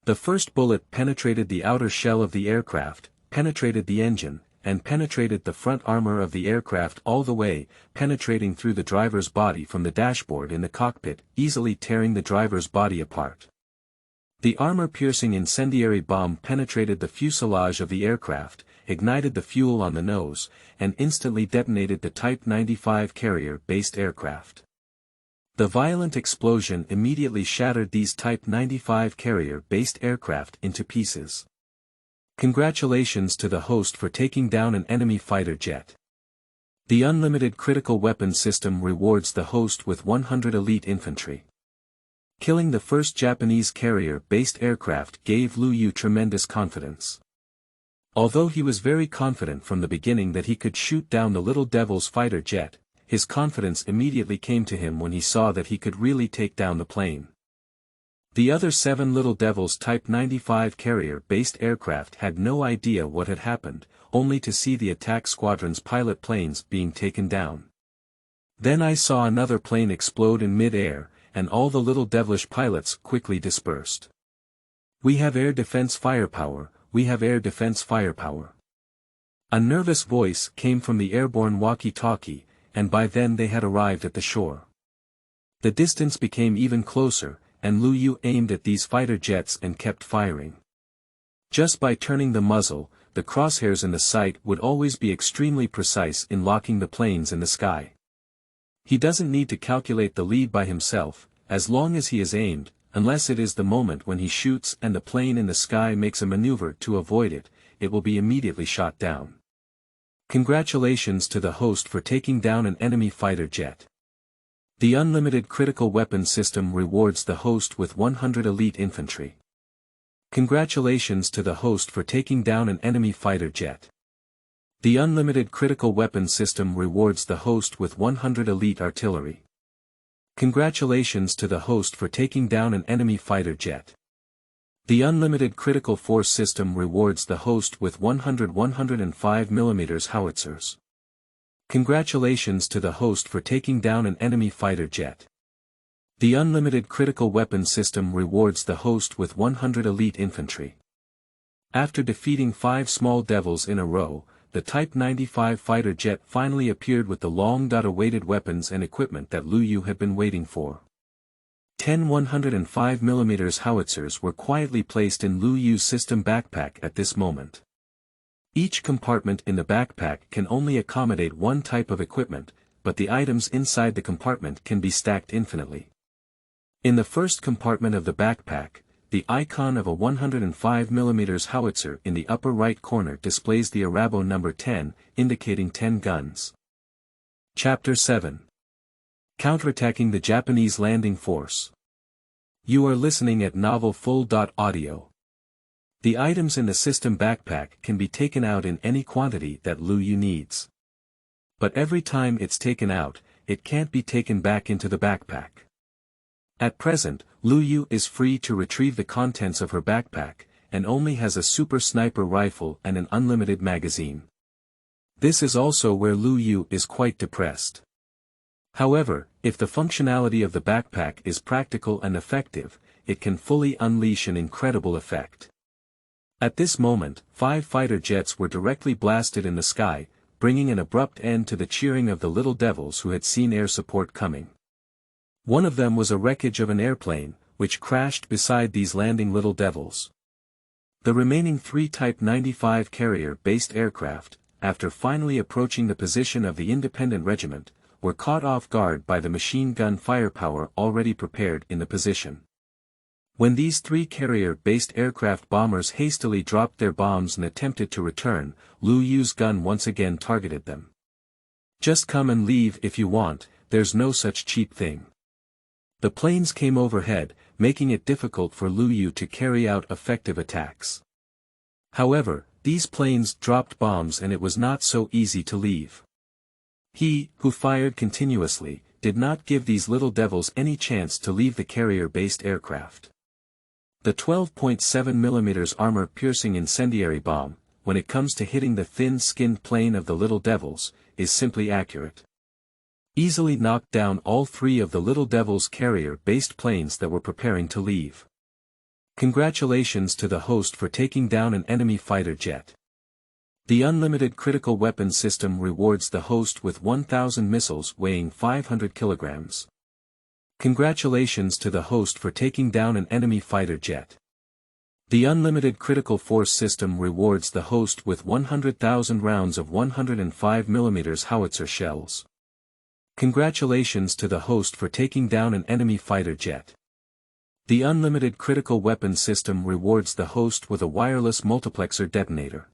The first bullet penetrated the outer shell of the aircraft, penetrated the engine, and penetrated the front armor of the aircraft all the way, penetrating through the driver's body from the dashboard in the cockpit, easily tearing the driver's body apart. The armor-piercing incendiary bomb penetrated the fuselage of the aircraft, ignited the fuel on the nose, and instantly detonated the Type 95 carrier-based aircraft. The violent explosion immediately shattered these Type 95 carrier-based aircraft into pieces. Congratulations to the host for taking down an enemy fighter jet. The unlimited critical weapon system rewards the host with 100 elite infantry. Killing the first Japanese carrier-based aircraft gave Liu Yu tremendous confidence. Although he was very confident from the beginning that he could shoot down the little devil's fighter jet, his confidence immediately came to him when he saw that he could really take down the plane. The other 7 Little Devils Type 95 carrier-based aircraft had no idea what had happened, only to see the attack squadron's pilot planes being taken down. Then I saw another plane explode in mid-air, and all the little devilish pilots quickly dispersed. We have air defense firepower, we have air defense firepower. A nervous voice came from the airborne walkie-talkie, and by then they had arrived at the shore. The distance became even closer, and Liu Yu aimed at these fighter jets and kept firing. Just by turning the muzzle, the crosshairs in the sight would always be extremely precise in locking the planes in the sky. He doesn't need to calculate the lead by himself, as long as he is aimed, unless it is the moment when he shoots and the plane in the sky makes a maneuver to avoid it, it will be immediately shot down. Congratulations to the host for taking down an enemy fighter jet. The unlimited critical weapon system rewards the host with 100 elite infantry. Congratulations to the host for taking down an enemy fighter jet. The unlimited critical weapon system rewards the host with 100 elite artillery. Congratulations to the host for taking down an enemy fighter jet. The unlimited critical force system rewards the host with 100 105mm howitzers. Congratulations to the host for taking down an enemy fighter jet. The unlimited critical weapon system rewards the host with 100 elite infantry. After defeating 5 small devils in a row, the Type 95 fighter jet finally appeared with the long-awaited weapons and equipment that Liu Yu had been waiting for. 10 105mm howitzers were quietly placed in Liu Yu's system backpack at this moment. Each compartment in the backpack can only accommodate one type of equipment, but the items inside the compartment can be stacked infinitely. In the first compartment of the backpack, the icon of a 105mm howitzer in the upper right corner displays the Arabo number 10, indicating 10 guns. Chapter 7. Counterattacking the Japanese Landing Force. You are listening at novelfull.audio. The items in the system backpack can be taken out in any quantity that Liu Yu needs. But every time it's taken out, it can't be taken back into the backpack. At present, Liu Yu is free to retrieve the contents of her backpack, and only has a super sniper rifle and an unlimited magazine. This is also where Liu Yu is quite depressed. However, if the functionality of the backpack is practical and effective, it can fully unleash an incredible effect. At this moment, 5 fighter jets were directly blasted in the sky, bringing an abrupt end to the cheering of the little devils who had seen air support coming. One of them was a wreckage of an airplane, which crashed beside these landing little devils. The remaining 3 Type 95 carrier-based aircraft, after finally approaching the position of the independent regiment, were caught off guard by the machine gun firepower already prepared in the position. When these 3 carrier-based aircraft bombers hastily dropped their bombs and attempted to return, Liu Yu's gun once again targeted them. Just come and leave if you want, there's no such cheap thing. The planes came overhead, making it difficult for Liu Yu to carry out effective attacks. However, these planes dropped bombs and it was not so easy to leave. He, who fired continuously, did not give these little devils any chance to leave the carrier-based aircraft. The 12.7mm armor-piercing incendiary bomb, when it comes to hitting the thin-skinned plane of the little devils, is simply accurate. Easily knocked down all 3 of the little devils' carrier-based planes that were preparing to leave. Congratulations to the host for taking down an enemy fighter jet. The unlimited critical weapon system rewards the host with 1,000 missiles weighing 500 kilograms. Congratulations to the host for taking down an enemy fighter jet. The unlimited critical force system rewards the host with 100,000 rounds of 105mm howitzer shells. Congratulations to the host for taking down an enemy fighter jet. The unlimited critical weapon system rewards the host with a wireless multiplexer detonator.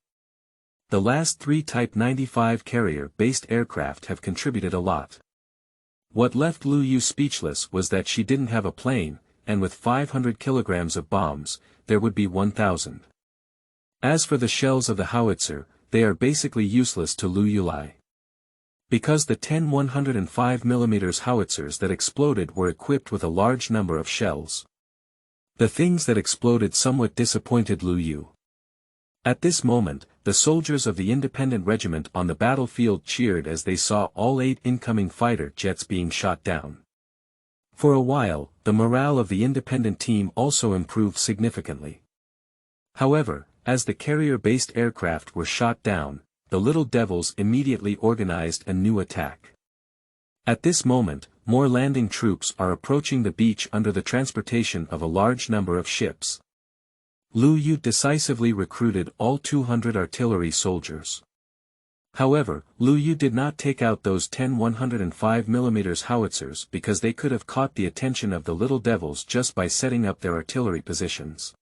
The last 3 Type 95 carrier-based aircraft have contributed a lot. What left Liu Yu speechless was that she didn't have a plane, and with 500 kilograms of bombs, there would be 1,000. As for the shells of the howitzer, they are basically useless to Liu Yu. Because the 10 105mm howitzers that exploded were equipped with a large number of shells. The things that exploded somewhat disappointed Liu Yu. At this moment, the soldiers of the independent regiment on the battlefield cheered as they saw all 8 incoming fighter jets being shot down. For a while, the morale of the independent team also improved significantly. However, as the carrier-based aircraft were shot down, the little devils immediately organized a new attack. At this moment, more landing troops are approaching the beach under the transportation of a large number of ships. Liu Yu decisively recruited all 200 artillery soldiers. However, Liu Yu did not take out those 10 105mm howitzers because they could have caught the attention of the little devils just by setting up their artillery positions.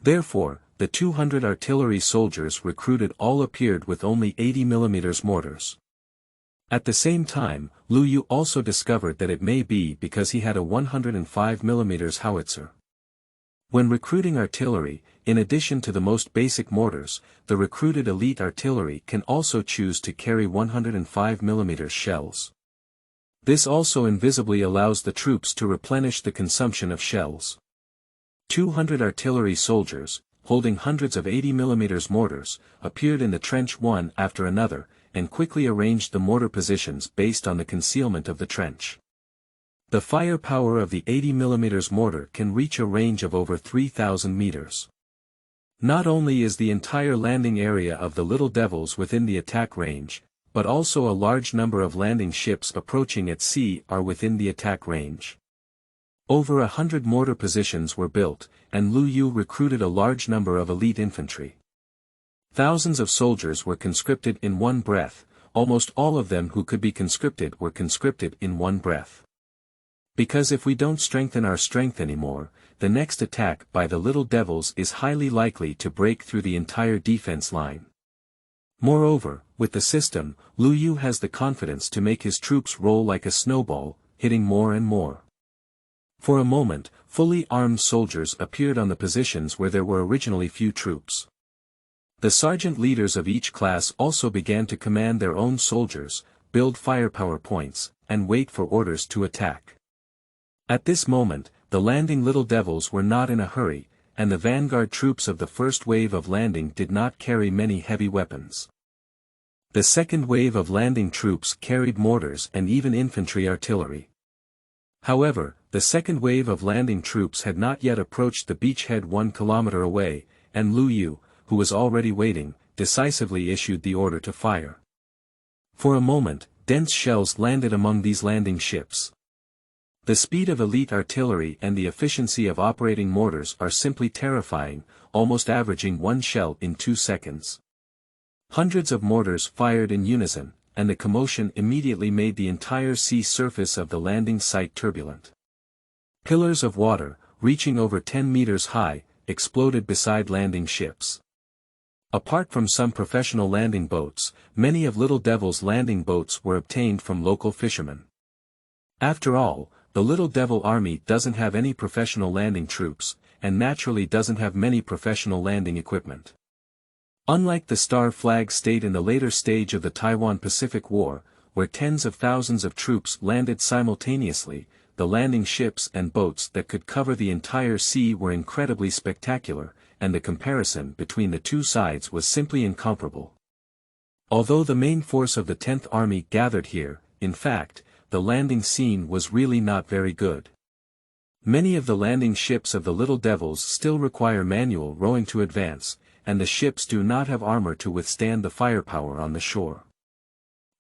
Therefore, the 200 artillery soldiers recruited all appeared with only 80mm mortars. At the same time, Liu Yu also discovered that it may be because he had a 105 mm howitzer. When recruiting artillery, in addition to the most basic mortars, the recruited elite artillery can also choose to carry 105 mm shells. This also invisibly allows the troops to replenish the consumption of shells. 200 artillery soldiers, holding hundreds of 80 mm mortars, appeared in the trench one after another, and quickly arranged the mortar positions based on the concealment of the trench. The firepower of the 80 mm mortar can reach a range of over 3,000 meters. Not only is the entire landing area of the Little Devils within the attack range, but also a large number of landing ships approaching at sea are within the attack range. Over 100 mortar positions were built, and Liu Yu recruited a large number of elite infantry. Thousands of soldiers were conscripted in one breath, almost all of them who could be conscripted were conscripted in one breath. Because if we don't strengthen our strength anymore, the next attack by the Little Devils is highly likely to break through the entire defense line. Moreover, with the system, Liu Yu has the confidence to make his troops roll like a snowball, hitting more and more. For a moment, fully armed soldiers appeared on the positions where there were originally few troops. The sergeant leaders of each class also began to command their own soldiers, build firepower points, and wait for orders to attack. At this moment, the landing Little Devils were not in a hurry, and the vanguard troops of the first wave of landing did not carry many heavy weapons. The second wave of landing troops carried mortars and even infantry artillery. However, the second wave of landing troops had not yet approached the beachhead 1 kilometer away, and Liu Yu, who was already waiting, decisively issued the order to fire. For a moment, dense shells landed among these landing ships. The speed of elite artillery and the efficiency of operating mortars are simply terrifying, almost averaging one shell in 2 seconds. Hundreds of mortars fired in unison, and the commotion immediately made the entire sea surface of the landing site turbulent. Pillars of water, reaching over 10 meters high, exploded beside landing ships. Apart from some professional landing boats, many of Little Devil's landing boats were obtained from local fishermen. After all, the Little Devil army doesn't have any professional landing troops, and naturally doesn't have many professional landing equipment. Unlike the Star Flag State in the later stage of the Taiwan Pacific War, where tens of thousands of troops landed simultaneously, the landing ships and boats that could cover the entire sea were incredibly spectacular, and the comparison between the two sides was simply incomparable. Although the main force of the 10th Army gathered here, in fact, the landing scene was really not very good. Many of the landing ships of the Little Devils still require manual rowing to advance, and the ships do not have armor to withstand the firepower on the shore.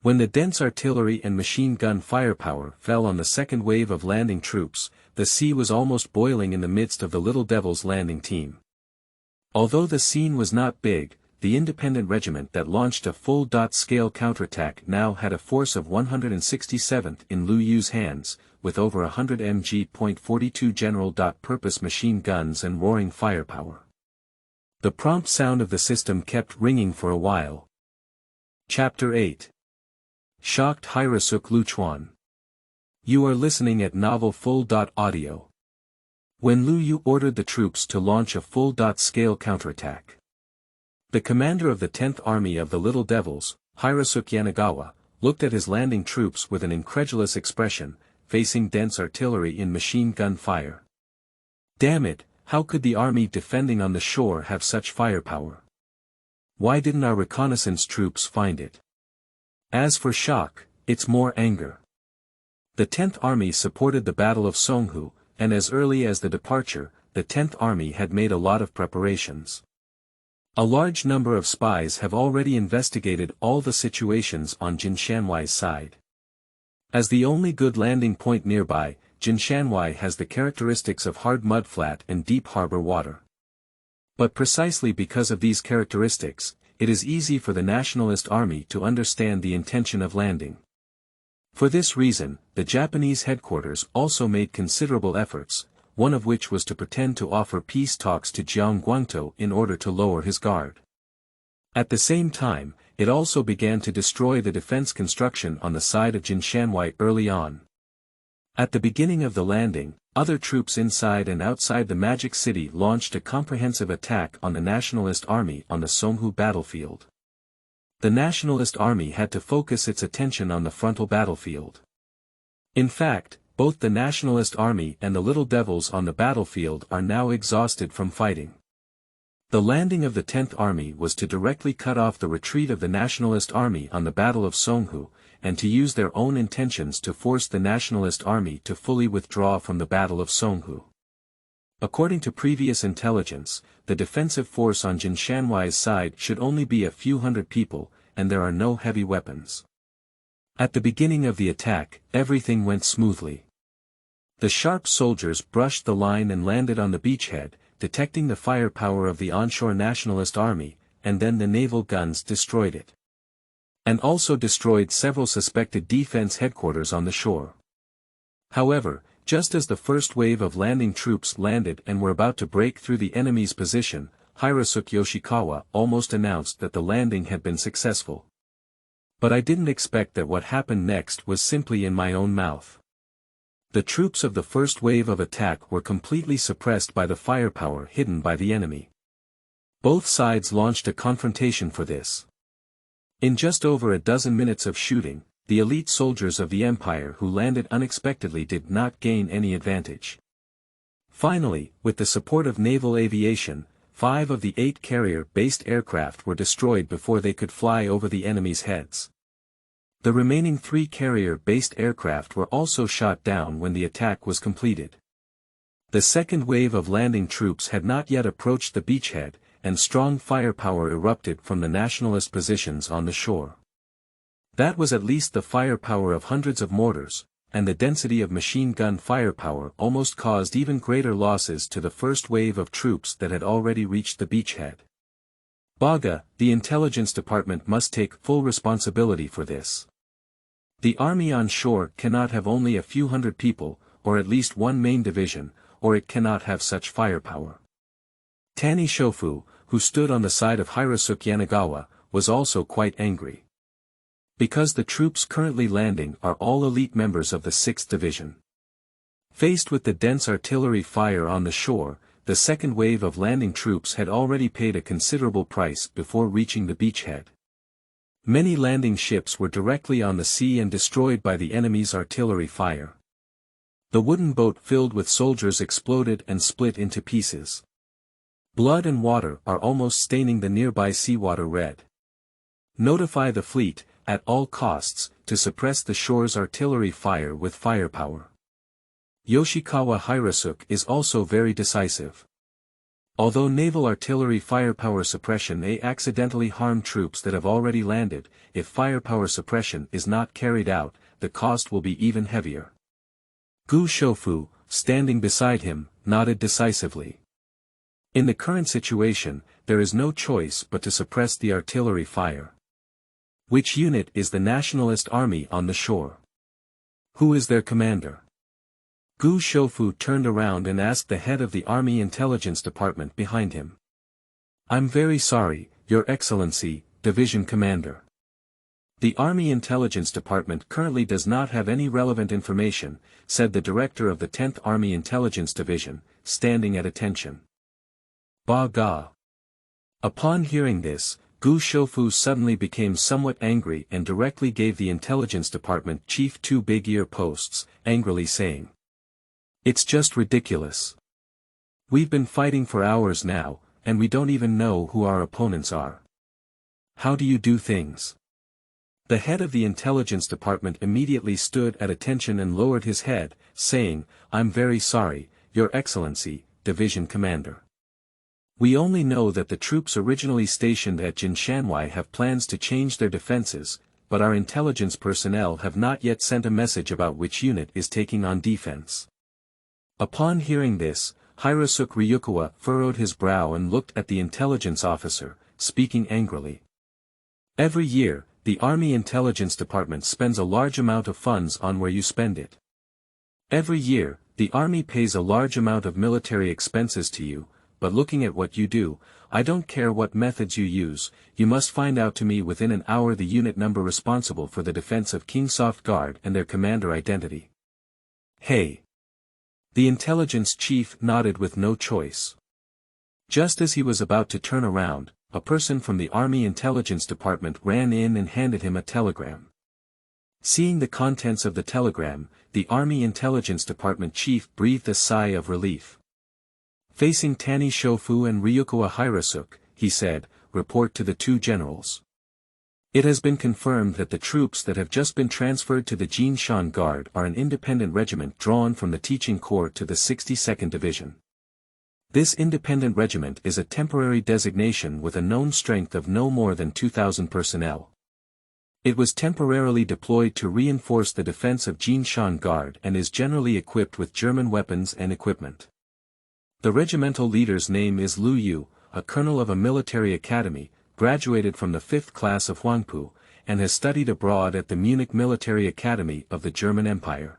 When the dense artillery and machine gun firepower fell on the second wave of landing troops, the sea was almost boiling in the midst of the Little Devils landing team. Although the scene was not big, the independent regiment that launched a full-scale counterattack now had a force of 167th in Liu Yu's hands, with over 100 MG.42 general-purpose machine guns and roaring firepower. The prompt sound of the system kept ringing for a while. Chapter 8. Shocked Hirosuke Liuchuan. You are listening at Novel Full.audio. When Liu Yu ordered the troops to launch a full-scale counterattack, the commander of the 10th Army of the Little Devils, Hirosuke Yanagawa, looked at his landing troops with an incredulous expression, facing dense artillery in machine gun fire. Damn it, how could the army defending on the shore have such firepower? Why didn't our reconnaissance troops find it? As for shock, it's more anger. The 10th Army supported the Battle of Songhu, and as early as the departure, the 10th Army had made a lot of preparations. A large number of spies have already investigated all the situations on Jinshanwai's side. As the only good landing point nearby, Jinshanwai has the characteristics of hard mudflat and deep harbor water. But precisely because of these characteristics, it is easy for the nationalist army to understand the intention of landing. For this reason, the Japanese headquarters also made considerable efforts, one of which was to pretend to offer peace talks to Jiang Guangtou in order to lower his guard. At the same time, it also began to destroy the defense construction on the side of Shanxi early on. At the beginning of the landing, other troops inside and outside the Magic City launched a comprehensive attack on the Nationalist Army on the Songhu battlefield. The Nationalist Army had to focus its attention on the frontal battlefield. In fact, both the Nationalist Army and the Little Devils on the battlefield are now exhausted from fighting. The landing of the 10th Army was to directly cut off the retreat of the Nationalist Army on the Battle of Songhu, and to use their own intentions to force the Nationalist Army to fully withdraw from the Battle of Songhu. According to previous intelligence, the defensive force on Shanxi's side should only be a few hundred people, and there are no heavy weapons. At the beginning of the attack, everything went smoothly. The sharp soldiers brushed the line and landed on the beachhead, detecting the firepower of the onshore Nationalist Army, and then the naval guns destroyed it. And also destroyed several suspected defense headquarters on the shore. However, just as the first wave of landing troops landed and were about to break through the enemy's position, Hirosuke Yoshikawa almost announced that the landing had been successful. But I didn't expect that what happened next was simply in my own mouth. The troops of the first wave of attack were completely suppressed by the firepower hidden by the enemy. Both sides launched a confrontation for this. In just over a dozen minutes of shooting, the elite soldiers of the Empire who landed unexpectedly did not gain any advantage. Finally, with the support of naval aviation, 5 of the 8 carrier-based aircraft were destroyed before they could fly over the enemy's heads. The remaining 3 carrier-based aircraft were also shot down when the attack was completed. The second wave of landing troops had not yet approached the beachhead, and strong firepower erupted from the Nationalist positions on the shore. That was at least the firepower of hundreds of mortars, and the density of machine gun firepower almost caused even greater losses to the first wave of troops that had already reached the beachhead. Baga, the intelligence department must take full responsibility for this. The army on shore cannot have only a few hundred people, or at least one main division, or it cannot have such firepower. Tani Shofu, who stood on the side of Hirosuke Yanagawa, was also quite angry. Because the troops currently landing are all elite members of the 6th Division. Faced with the dense artillery fire on the shore, the second wave of landing troops had already paid a considerable price before reaching the beachhead. Many landing ships were directly on the sea and destroyed by the enemy's artillery fire. The wooden boat filled with soldiers exploded and split into pieces. Blood and water are almost staining the nearby seawater red. Notify the fleet, at all costs, to suppress the shore's artillery fire with firepower. Yoshikawa Hirosuke is also very decisive. Although naval artillery firepower suppression may accidentally harm troops that have already landed, if firepower suppression is not carried out, the cost will be even heavier. Gu Shofu, standing beside him, nodded decisively. In the current situation, there is no choice but to suppress the artillery fire. Which unit is the Nationalist Army on the shore? Who is their commander? Gu Shofu turned around and asked the head of the Army Intelligence Department behind him. I'm very sorry, Your Excellency, Division Commander. The Army Intelligence Department currently does not have any relevant information, said the director of the 10th Army Intelligence Division, standing at attention. Ba Ga. Upon hearing this, Gu Shofu suddenly became somewhat angry and directly gave the Intelligence Department chief 2 big ear posts, angrily saying, "It's just ridiculous. We've been fighting for hours now, and we don't even know who our opponents are. How do you do things?" The head of the Intelligence Department immediately stood at attention and lowered his head, saying, "I'm very sorry, Your Excellency, Division Commander. We only know that the troops originally stationed at Shanxi have plans to change their defenses, but our intelligence personnel have not yet sent a message about which unit is taking on defense." Upon hearing this, Hirosuke Ryukawa furrowed his brow and looked at the intelligence officer, speaking angrily. Every year, the Army Intelligence Department spends a large amount of funds on where you spend it. Every year, the Army pays a large amount of military expenses to you, but looking at what you do, I don't care what methods you use, you must find out to me within an hour the unit number responsible for the defense of Kingsoft Guard and their commander identity. Hey! The intelligence chief nodded with no choice. Just as he was about to turn around, a person from the Army Intelligence Department ran in and handed him a telegram. Seeing the contents of the telegram, the Army Intelligence Department chief breathed a sigh of relief. Facing Tani Shofu and Ryukawa Hirosuke, he said, report to the two generals. It has been confirmed that the troops that have just been transferred to the Jinshan Guard are an independent regiment drawn from the Teaching Corps to the 62nd Division. This independent regiment is a temporary designation with a known strength of no more than 2,000 personnel. It was temporarily deployed to reinforce the defense of Jinshan Guard and is generally equipped with German weapons and equipment. The regimental leader's name is Liu Yu, a colonel of a military academy, graduated from the 5th class of Huangpu, and has studied abroad at the Munich Military Academy of the German Empire.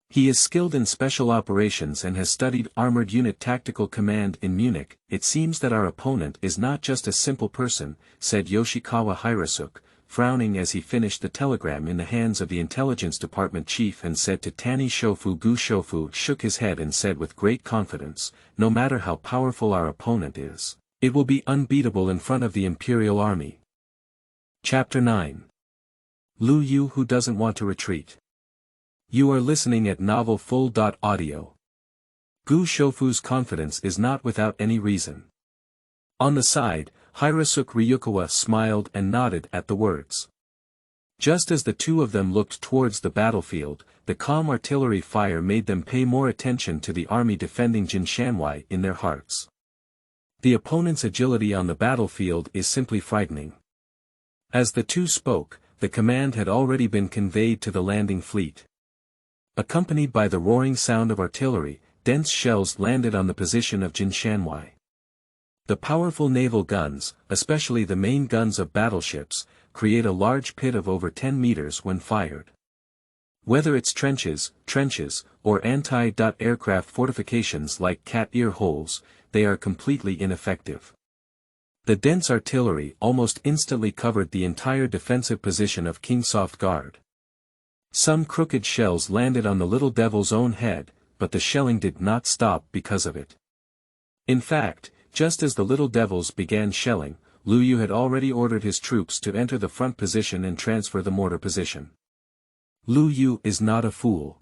He is skilled in special operations and has studied Armored Unit Tactical Command in Munich. It seems that our opponent is not just a simple person, said Yoshikawa Hirosuke, frowning as he finished the telegram in the hands of the Intelligence Department chief and said to Tani Shofu. Gu Shofu shook his head and said with great confidence, no matter how powerful our opponent is, it will be unbeatable in front of the Imperial Army. Chapter 9. Liu Yu who doesn't want to retreat. You are listening at novelfull.audio. Gu Shofu's confidence is not without any reason. On the side, Hirosuke Ryukawa smiled and nodded at the words. Just as the two of them looked towards the battlefield, the calm artillery fire made them pay more attention to the army defending Jinshanwai in their hearts. The opponent's agility on the battlefield is simply frightening. As the two spoke, the command had already been conveyed to the landing fleet. Accompanied by the roaring sound of artillery, dense shells landed on the position of Jinshanwai. The powerful naval guns, especially the main guns of battleships, create a large pit of over 10 meters when fired. Whether it's trenches, or anti-aircraft fortifications like cat ear holes, they are completely ineffective. The dense artillery almost instantly covered the entire defensive position of Kingsoft Guard. Some crooked shells landed on the little devil's own head, but the shelling did not stop because of it. In fact, just as the little devils began shelling, Liu Yu had already ordered his troops to enter the front position and transfer the mortar position. Liu Yu is not a fool.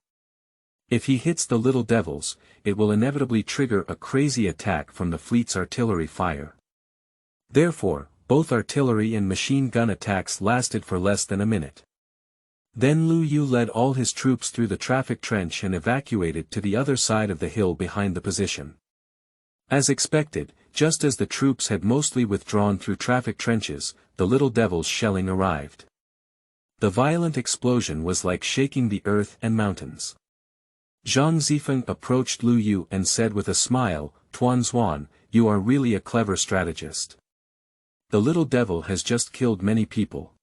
If he hits the little devils, it will inevitably trigger a crazy attack from the fleet's artillery fire. Therefore, both artillery and machine gun attacks lasted for less than a minute. Then Liu Yu led all his troops through the traffic trench and evacuated to the other side of the hill behind the position. As expected, just as the troops had mostly withdrawn through traffic trenches, the little devil's shelling arrived. The violent explosion was like shaking the earth and mountains. Zhang Zifeng approached Liu Yu and said with a smile, "Tuan Zuan, you are really a clever strategist. The little devil has just killed many people."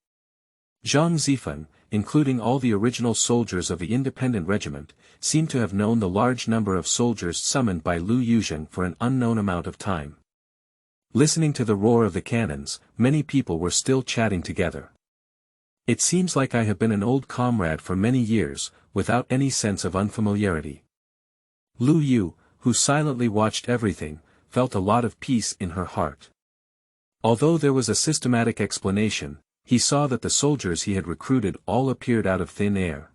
Zhang Zifeng, including all the original soldiers of the independent regiment, seemed to have known the large number of soldiers summoned by Liu Yuzheng for an unknown amount of time. Listening to the roar of the cannons, many people were still chatting together. It seems like I have been an old comrade for many years, without any sense of unfamiliarity. Liu Yu, who silently watched everything, felt a lot of peace in her heart. Although there was a systematic explanation, he saw that the soldiers he had recruited all appeared out of thin air.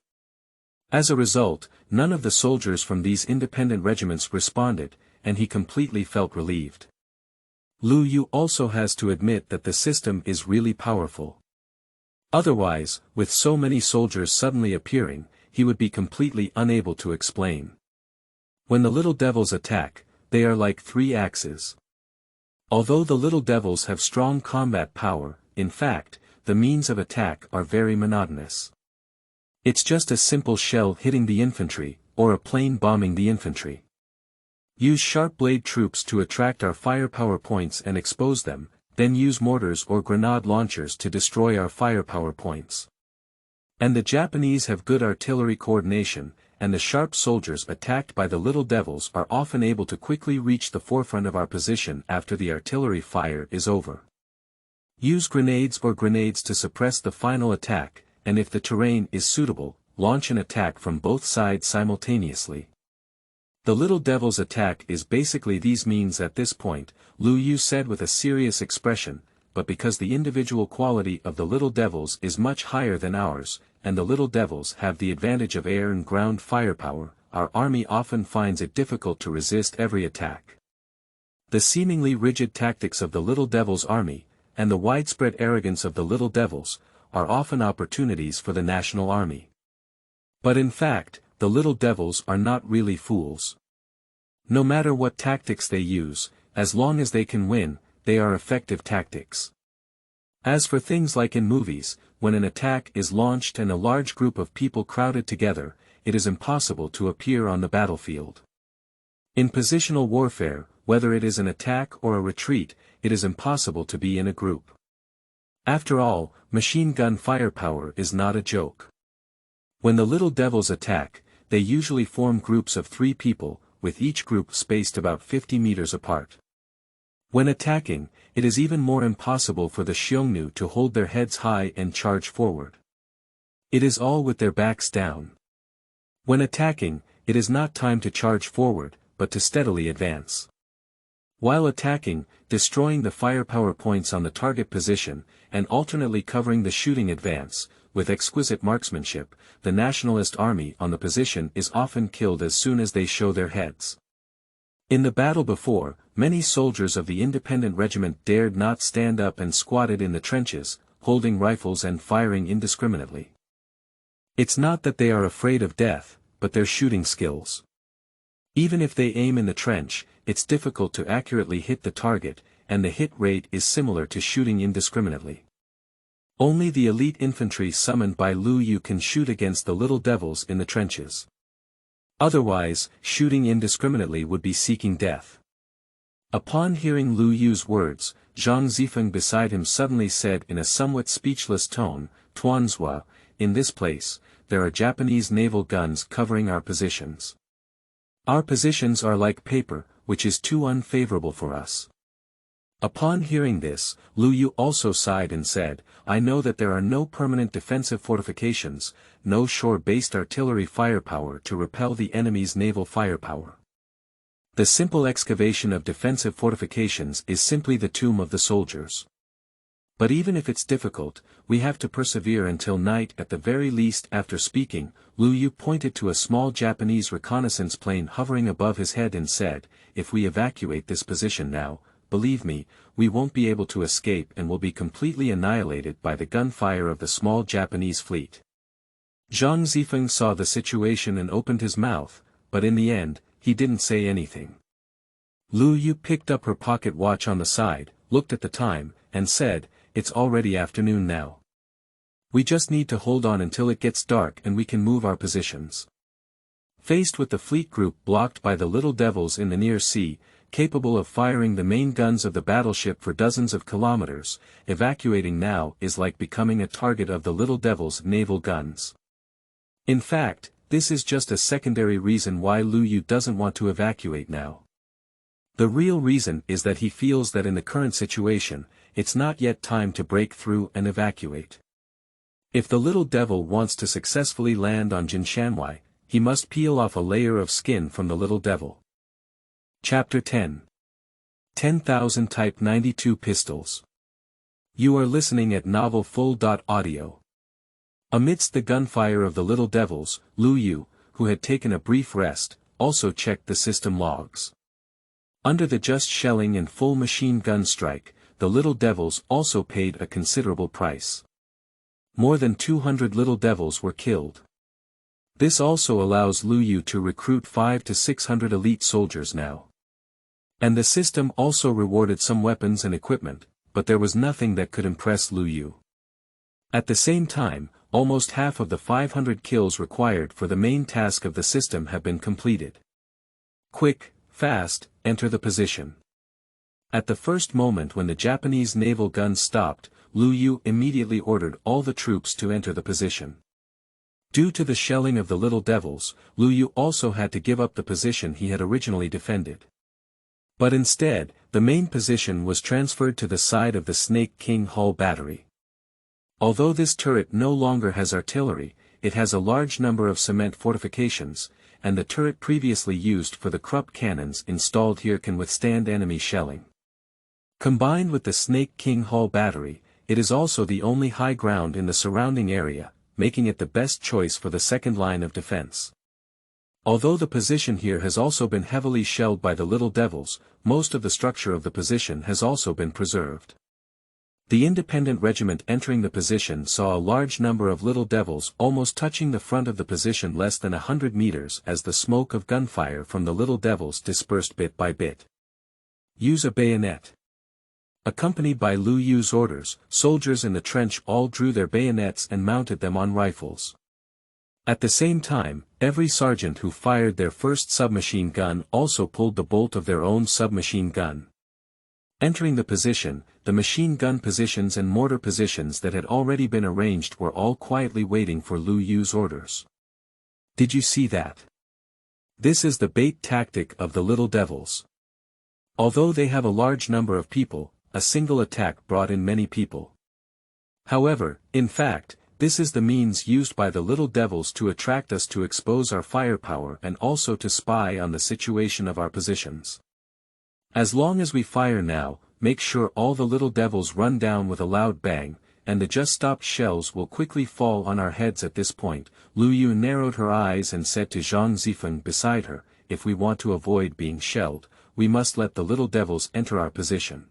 As a result, none of the soldiers from these independent regiments responded, and he completely felt relieved. Liu Yu also has to admit that the system is really powerful. Otherwise, with so many soldiers suddenly appearing, he would be completely unable to explain. When the little devils attack, they are like three axes. Although the little devils have strong combat power, in fact, the means of attack are very monotonous. It's just a simple shell hitting the infantry, or a plane bombing the infantry. Use sharp blade troops to attract our firepower points and expose them, then use mortars or grenade launchers to destroy our firepower points. And the Japanese have good artillery coordination, and the sharp soldiers attacked by the little devils are often able to quickly reach the forefront of our position after the artillery fire is over. Use grenades to suppress the final attack, and if the terrain is suitable, launch an attack from both sides simultaneously. The little devil's attack is basically these means at this point, Lu Yu said with a serious expression, but because the individual quality of the little devils is much higher than ours, and the little devils have the advantage of air and ground firepower, our army often finds it difficult to resist every attack. The seemingly rigid tactics of the little devil's army, and the widespread arrogance of the little devils, are often opportunities for the national army. But in fact, the little devils are not really fools. No matter what tactics they use, as long as they can win, they are effective tactics. As for things like in movies, when an attack is launched and a large group of people crowded together, it is impossible to appear on the battlefield. In positional warfare, whether it is an attack or a retreat, it is impossible to be in a group. After all, machine gun firepower is not a joke. When the little devils attack, they usually form groups of 3 people, with each group spaced about 50 meters apart. When attacking, it is even more impossible for the Xiongnu to hold their heads high and charge forward. It is all with their backs down. When attacking, it is not time to charge forward, but to steadily advance. While attacking, destroying the firepower points on the target position, and alternately covering the shooting advance, with exquisite marksmanship, the nationalist army on the position is often killed as soon as they show their heads. In the battle before, many soldiers of the independent regiment dared not stand up and squatted in the trenches, holding rifles and firing indiscriminately. It's not that they are afraid of death, but their shooting skills. Even if they aim in the trench, it's difficult to accurately hit the target, and the hit rate is similar to shooting indiscriminately. Only the elite infantry summoned by Lu Yu can shoot against the little devils in the trenches. Otherwise, shooting indiscriminately would be seeking death. Upon hearing Lu Yu's words, Zhang Zifeng beside him suddenly said in a somewhat speechless tone, "Tuanzhua, in this place, there are Japanese naval guns covering our positions. Our positions are like paper, which is too unfavorable for us." Upon hearing this, Lu Yu also sighed and said, "I know that there are no permanent defensive fortifications, no shore-based artillery firepower to repel the enemy's naval firepower. The simple excavation of defensive fortifications is simply the tomb of the soldiers. But even if it's difficult, we have to persevere until night at the very least." After speaking, Lu Yu pointed to a small Japanese reconnaissance plane hovering above his head and said, "If we evacuate this position now, believe me, we won't be able to escape and will be completely annihilated by the gunfire of the small Japanese fleet." Zhang Zifeng saw the situation and opened his mouth, but in the end, he didn't say anything. Lu Yu picked up her pocket watch on the side, looked at the time, and said, "It's already afternoon now. We just need to hold on until it gets dark and we can move our positions." Faced with the fleet group blocked by the little devils in the near sea, capable of firing the main guns of the battleship for dozens of kilometers, evacuating now is like becoming a target of the little devil's naval guns. In fact, this is just a secondary reason why Lu Yu doesn't want to evacuate now. The real reason is that he feels that in the current situation, it's not yet time to break through and evacuate. If the little devil wants to successfully land on Jinshanwei, he must peel off a layer of skin from the little devil. Chapter 10. 10,000 Type 92 Pistols. You are listening at novelfull.audio. Amidst the gunfire of the little devils, Lu Yu, who had taken a brief rest, also checked the system logs. Under the just shelling and full machine gun strike, the little devils also paid a considerable price. More than 200 little devils were killed. This also allows Lu Yu to recruit 500 to 600 elite soldiers now. And the system also rewarded some weapons and equipment, but there was nothing that could impress Lu Yu. At the same time, almost half of the 500 kills required for the main task of the system have been completed. Quick, fast, enter the position. At the first moment when the Japanese naval guns stopped, Lu Yu immediately ordered all the troops to enter the position. Due to the shelling of the little devils, Liu also had to give up the position he had originally defended. But instead, the main position was transferred to the side of the Snake King Hall battery. Although this turret no longer has artillery, it has a large number of cement fortifications, and the turret previously used for the Krupp cannons installed here can withstand enemy shelling. Combined with the Snake King Hall battery, it is also the only high ground in the surrounding area, making it the best choice for the second line of defense. Although the position here has also been heavily shelled by the little devils, most of the structure of the position has also been preserved. The independent regiment entering the position saw a large number of little devils almost touching the front of the position less than 100 meters as the smoke of gunfire from the little devils dispersed bit by bit. Use a bayonet. Accompanied by Liu Yu's orders, soldiers in the trench all drew their bayonets and mounted them on rifles. At the same time, every sergeant who fired their first submachine gun also pulled the bolt of their own submachine gun. Entering the position, the machine gun positions and mortar positions that had already been arranged were all quietly waiting for Liu Yu's orders. Did you see that? This is the bait tactic of the little devils. Although they have a large number of people, a single attack brought in many people. However, in fact, this is the means used by the little devils to attract us to expose our firepower and also to spy on the situation of our positions. As long as we fire now, make sure all the little devils run down with a loud bang, and the just stopped shells will quickly fall on our heads at this point. Liu Yu narrowed her eyes and said to Zhang Zifeng beside her, if we want to avoid being shelled, we must let the little devils enter our position.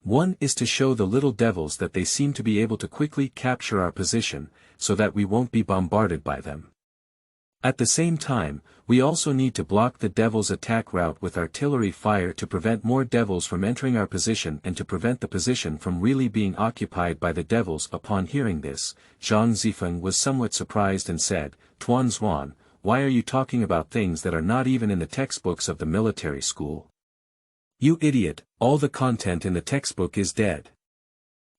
One is to show the little devils that they seem to be able to quickly capture our position, so that we won't be bombarded by them. At the same time, we also need to block the devils' attack route with artillery fire to prevent more devils from entering our position and to prevent the position from really being occupied by the devils. Upon hearing this, Zhang Zifeng was somewhat surprised and said, Tuan Zuan, why are you talking about things that are not even in the textbooks of the military school? You idiot, all the content in the textbook is dead.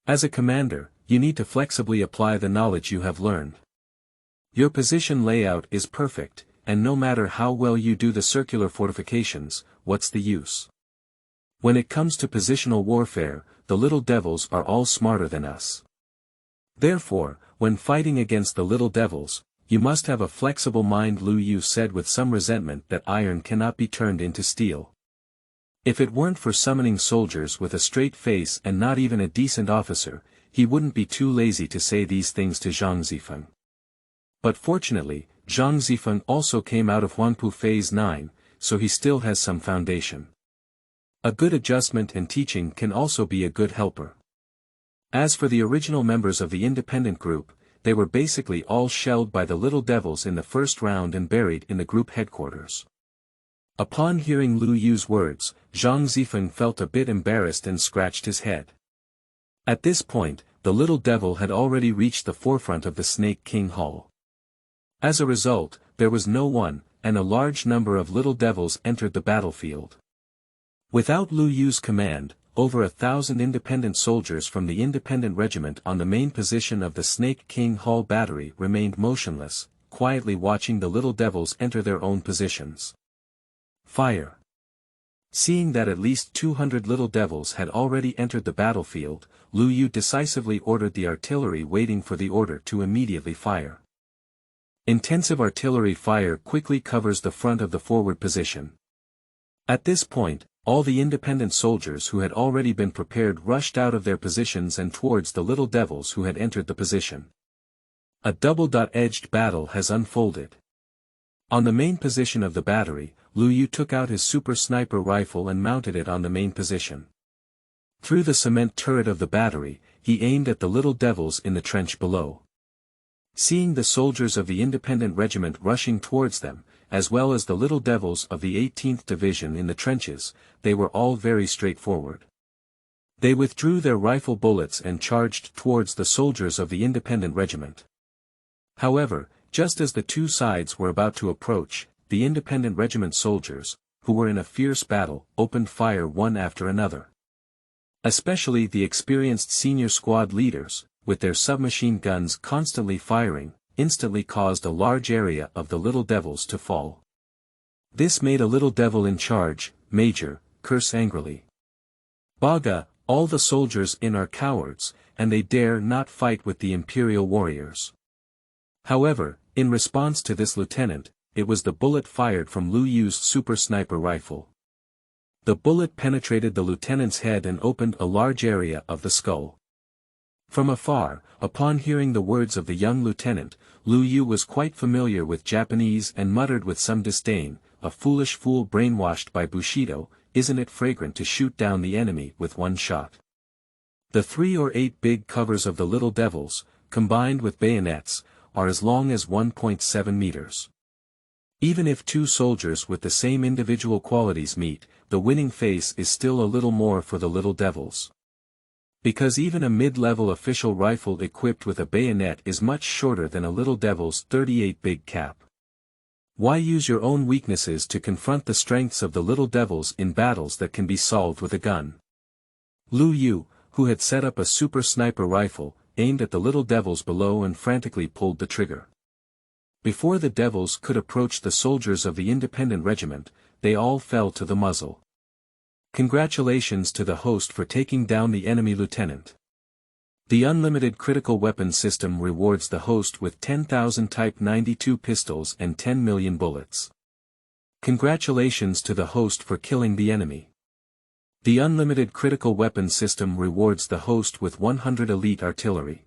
As a commander, you need to flexibly apply the knowledge you have learned. Your position layout is perfect, and no matter how well you do the circular fortifications, what's the use? When it comes to positional warfare, the little devils are all smarter than us. Therefore, when fighting against the little devils, you must have a flexible mind. Liu Yu said with some resentment that iron cannot be turned into steel. If it weren't for summoning soldiers with a straight face and not even a decent officer, he wouldn't be too lazy to say these things to Zhang Zifeng. But fortunately, Zhang Zifeng also came out of Huangpu Phase 9, so he still has some foundation. A good adjustment and teaching can also be a good helper. As for the original members of the independent group, they were basically all shelled by the little devils in the first round and buried in the group headquarters. Upon hearing Liu Yu's words, Zhang Zifeng felt a bit embarrassed and scratched his head. At this point, the little devil had already reached the forefront of the Snake King Hall. As a result, there was no one, and a large number of little devils entered the battlefield. Without Liu Yu's command, over 1,000 independent soldiers from the independent regiment on the main position of the Snake King Hall battery remained motionless, quietly watching the little devils enter their own positions. Fire! Seeing that at least 200 little devils had already entered the battlefield, Liu Yu decisively ordered the artillery waiting for the order to immediately fire. Intensive artillery fire quickly covers the front of the forward position. At this point, all the independent soldiers who had already been prepared rushed out of their positions and towards the little devils who had entered the position. A double-edged battle has unfolded. On the main position of the battery, Liu Yu took out his super sniper rifle and mounted it on the main position. Through the cement turret of the battery, he aimed at the little devils in the trench below. Seeing the soldiers of the independent regiment rushing towards them, as well as the little devils of the 18th Division in the trenches, they were all very straightforward. They withdrew their rifle bullets and charged towards the soldiers of the independent regiment. However, just as the two sides were about to approach, the independent regiment soldiers, who were in a fierce battle, opened fire one after another. Especially the experienced senior squad leaders, with their submachine guns constantly firing, instantly caused a large area of the little devils to fall. This made a little devil in charge, Major, curse angrily. "Baga, all the soldiers in are cowards, and they dare not fight with the imperial warriors." However, in response to this lieutenant, it was the bullet fired from Liu Yu's super sniper rifle. The bullet penetrated the lieutenant's head and opened a large area of the skull. From afar, upon hearing the words of the young lieutenant, Liu Yu was quite familiar with Japanese and muttered with some disdain, "A foolish fool brainwashed by Bushido, isn't it fragrant to shoot down the enemy with one shot?" The 3 or 8 big covers of the little devils, combined with bayonets, are as long as 1.7 meters. Even if 2 soldiers with the same individual qualities meet, the winning face is still a little more for the little devils. Because even a mid-level official rifle equipped with a bayonet is much shorter than a little devil's 38 big cap. Why use your own weaknesses to confront the strengths of the little devils in battles that can be solved with a gun? Liu Yu, who had set up a super sniper rifle, aimed at the little devils below and frantically pulled the trigger. Before the devils could approach the soldiers of the independent regiment, they all fell to the muzzle. Congratulations to the host for taking down the enemy lieutenant. The unlimited critical weapon system rewards the host with 10,000 Type 92 pistols and 10 million bullets. Congratulations to the host for killing the enemy. The unlimited critical weapon system rewards the host with 100 elite artillery.